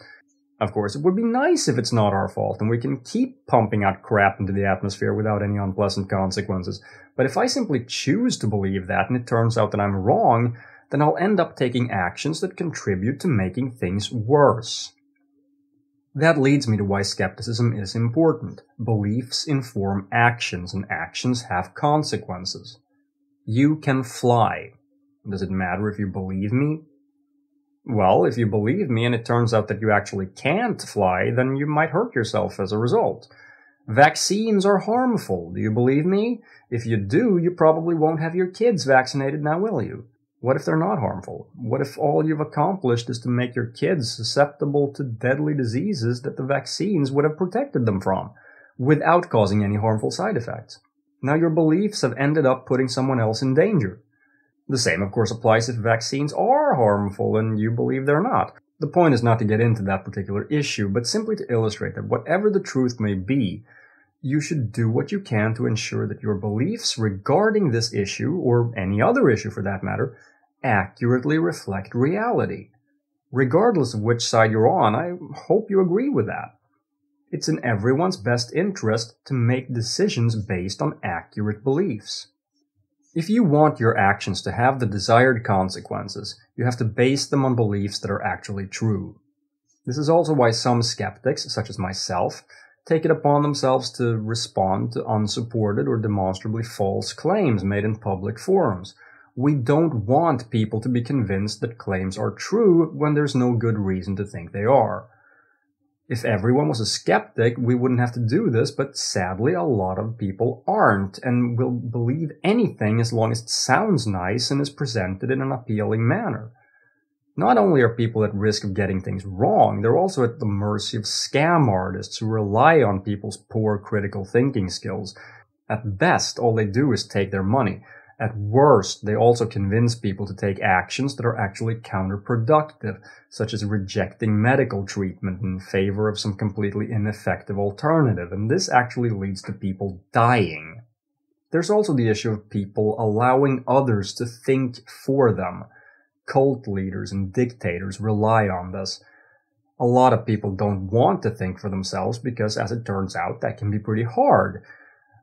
Of course, it would be nice if it's not our fault, and we can keep pumping out crap into the atmosphere without any unpleasant consequences. But if I simply choose to believe that, and it turns out that I'm wrong, then I'll end up taking actions that contribute to making things worse. That leads me to why skepticism is important. Beliefs inform actions, and actions have consequences. You can fly. Does it matter if you believe me? Well, if you believe me and it turns out that you actually can't fly, then you might hurt yourself as a result. Vaccines are harmful. Do you believe me? If you do, you probably won't have your kids vaccinated now, will you? What if they're not harmful? What if all you've accomplished is to make your kids susceptible to deadly diseases that the vaccines would have protected them from, without causing any harmful side effects? Now your beliefs have ended up putting someone else in danger. The same, of course, applies if vaccines are harmful and you believe they're not. The point is not to get into that particular issue, but simply to illustrate that whatever the truth may be, you should do what you can to ensure that your beliefs regarding this issue, or any other issue for that matter, accurately reflect reality. Regardless of which side you're on, I hope you agree with that. It's in everyone's best interest to make decisions based on accurate beliefs. If you want your actions to have the desired consequences, you have to base them on beliefs that are actually true. This is also why some skeptics, such as myself, take it upon themselves to respond to unsupported or demonstrably false claims made in public forums. We don't want people to be convinced that claims are true when there's no good reason to think they are. If everyone was a skeptic, we wouldn't have to do this, but sadly a lot of people aren't, and will believe anything as long as it sounds nice and is presented in an appealing manner. Not only are people at risk of getting things wrong, they're also at the mercy of scam artists who rely on people's poor critical thinking skills. At best, all they do is take their money. At worst, they also convince people to take actions that are actually counterproductive, such as rejecting medical treatment in favor of some completely ineffective alternative, and this actually leads to people dying. There's also the issue of people allowing others to think for them. Cult leaders and dictators rely on this. A lot of people don't want to think for themselves because, as it turns out, that can be pretty hard.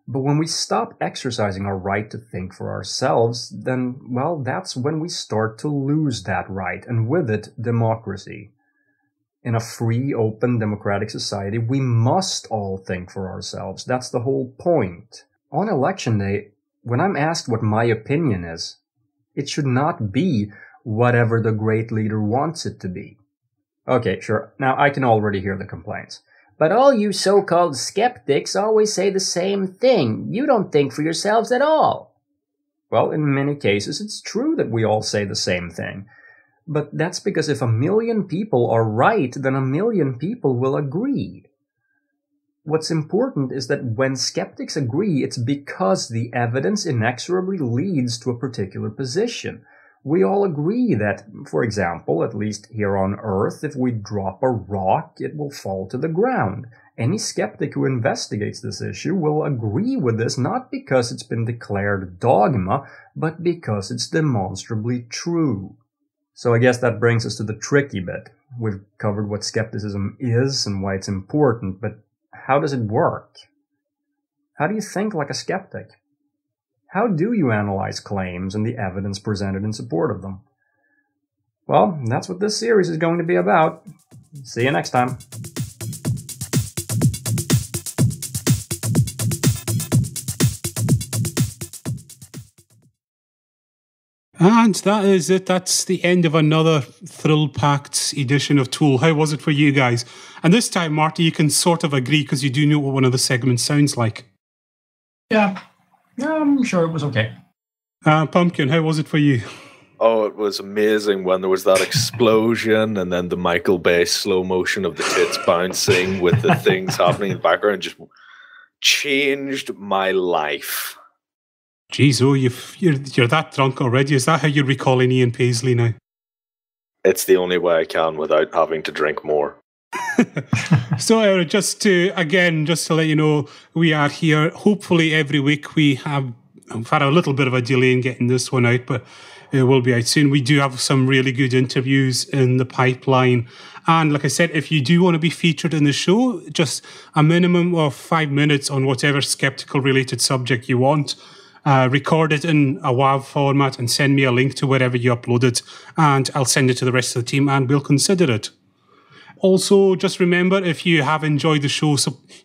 But when we stop exercising our right to think for ourselves, then, well, that's when we start to lose that right, and with it, democracy. In a free, open, democratic society, we must all think for ourselves. That's the whole point. On election day, when I'm asked what my opinion is, it should not be whatever the great leader wants it to be. Okay, sure, now I can already hear the complaints. But all you so-called skeptics always say the same thing. You don't think for yourselves at all. Well, in many cases, it's true that we all say the same thing. But that's because if 1 million people are right, then 1 million people will agree. What's important is that when skeptics agree, it's because the evidence inexorably leads to a particular position. We all agree that, for example, at least here on Earth, if we drop a rock, it will fall to the ground. Any skeptic who investigates this issue will agree with this not because it's been declared dogma, but because it's demonstrably true. So I guess that brings us to the tricky bit. We've covered what skepticism is and why it's important, but how does it work? How do you think like a skeptic? How do you analyze claims and the evidence presented in support of them? Well, that's what this series is going to be about. See you next time. And that is it. That's the end of another thrill-packed edition of Tool. How was it for you guys? And this time, Marty, you can sort of agree because you do know what one of the segments sounds like. Yeah, I'm sure it was okay. Pumpkin, how was it for you? Oh, it was amazing when there was that explosion and then the Michael Bay slow motion of the tits bouncing with the things happening in the background just changed my life. Jeez, oh, you're that drunk already. Is that how you're recalling Ian Paisley now? It's the only way I can without having to drink more. So, just to let you know, we are here hopefully every week. We've had a little bit of a delay in getting this one out, but it will be out soon. We do have some really good interviews in the pipeline. And like I said, if you do want to be featured in the show, just a minimum of 5 minutes on whatever skeptical related subject you want. Record it in a WAV format and send me a link to wherever you upload it, and I'll send it to the rest of the team and we'll consider it. Also, just remember, if you have enjoyed the show,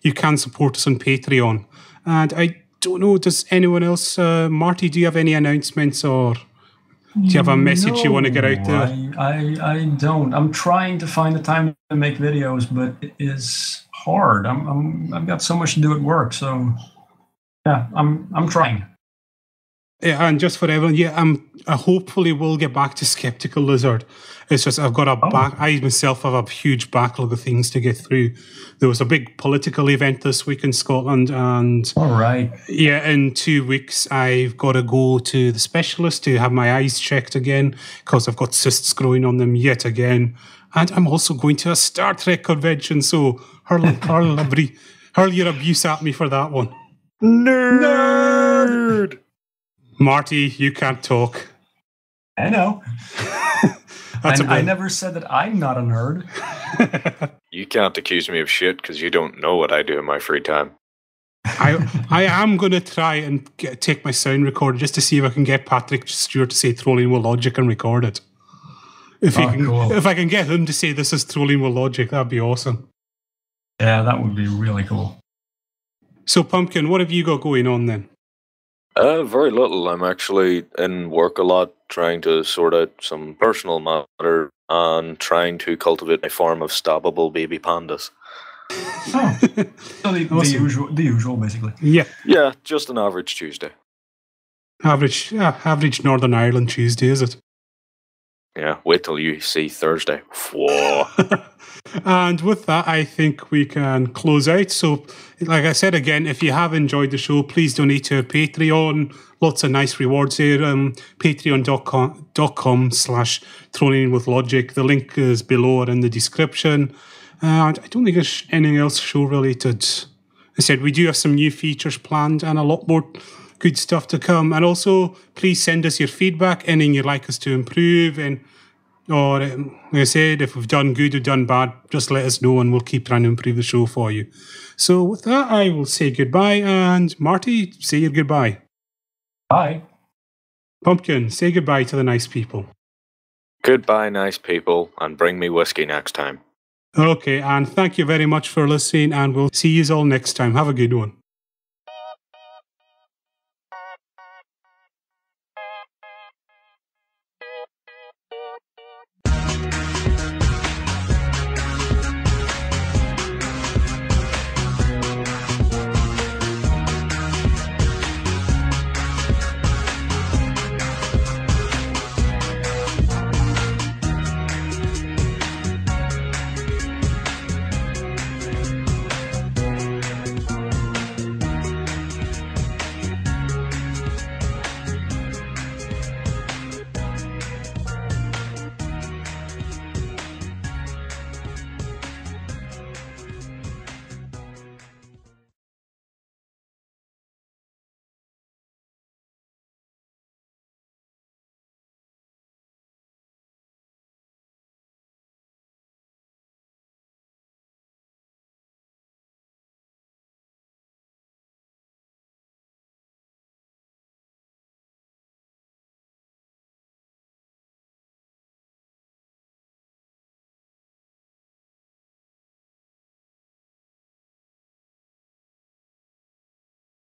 you can support us on Patreon. And I don't know, does anyone else, Marty, do you have any announcements, or do you have a message you want to get out there? I don't. I'm trying to find the time to make videos, but it is hard. I've got so much to do at work, so yeah, I'm trying. Yeah, and just for everyone, I hopefully will get back to Skeptical Lizard. It's just I myself have a huge backlog of things to get through. There was a big political event this week in Scotland, and all right, yeah, in 2 weeks I've got to go to the specialist to have my eyes checked again because I've got cysts growing on them yet again, and I'm also going to a Star Trek convention. So hurl your abuse at me for that one. Nerd! Marty, you can't talk. I know. I never said that I'm not a nerd. You can't accuse me of shit because you don't know what I do in my free time. I am going to try and take my sound recorder just to see if I can get Patrick Stewart to say Trolling with Logic and record it. If I can get him to say this is Trolling with Logic, that'd be awesome. Yeah, that would be really cool. So, Pumpkin, what have you got going on then? Very little. I'm actually in work a lot, trying to sort out some personal matter and trying to cultivate a farm of stabbable baby pandas. Oh, so the usual, basically. Yeah, just an average Tuesday. Average Northern Ireland Tuesday, is it? Yeah, wait till you see Thursday. Whoa. And with that, I think we can close out. So, like I said again, if you have enjoyed the show, please donate to our Patreon. Lots of nice rewards there. Patreon.com/Trolling with Logic. The link is below or in the description. And I don't think there's anything else show related. I said we do have some new features planned and a lot more good stuff to come. And also, please send us your feedback, anything you'd like us to improve, or like I said, if we've done good or done bad, just let us know and we'll keep trying to improve the show for you. So with that, I will say goodbye, and Marty, say your goodbye. Bye. Pumpkin, say goodbye to the nice people. Goodbye, nice people, and bring me whiskey next time. Okay, and thank you very much for listening, and we'll see you all next time. Have a good one.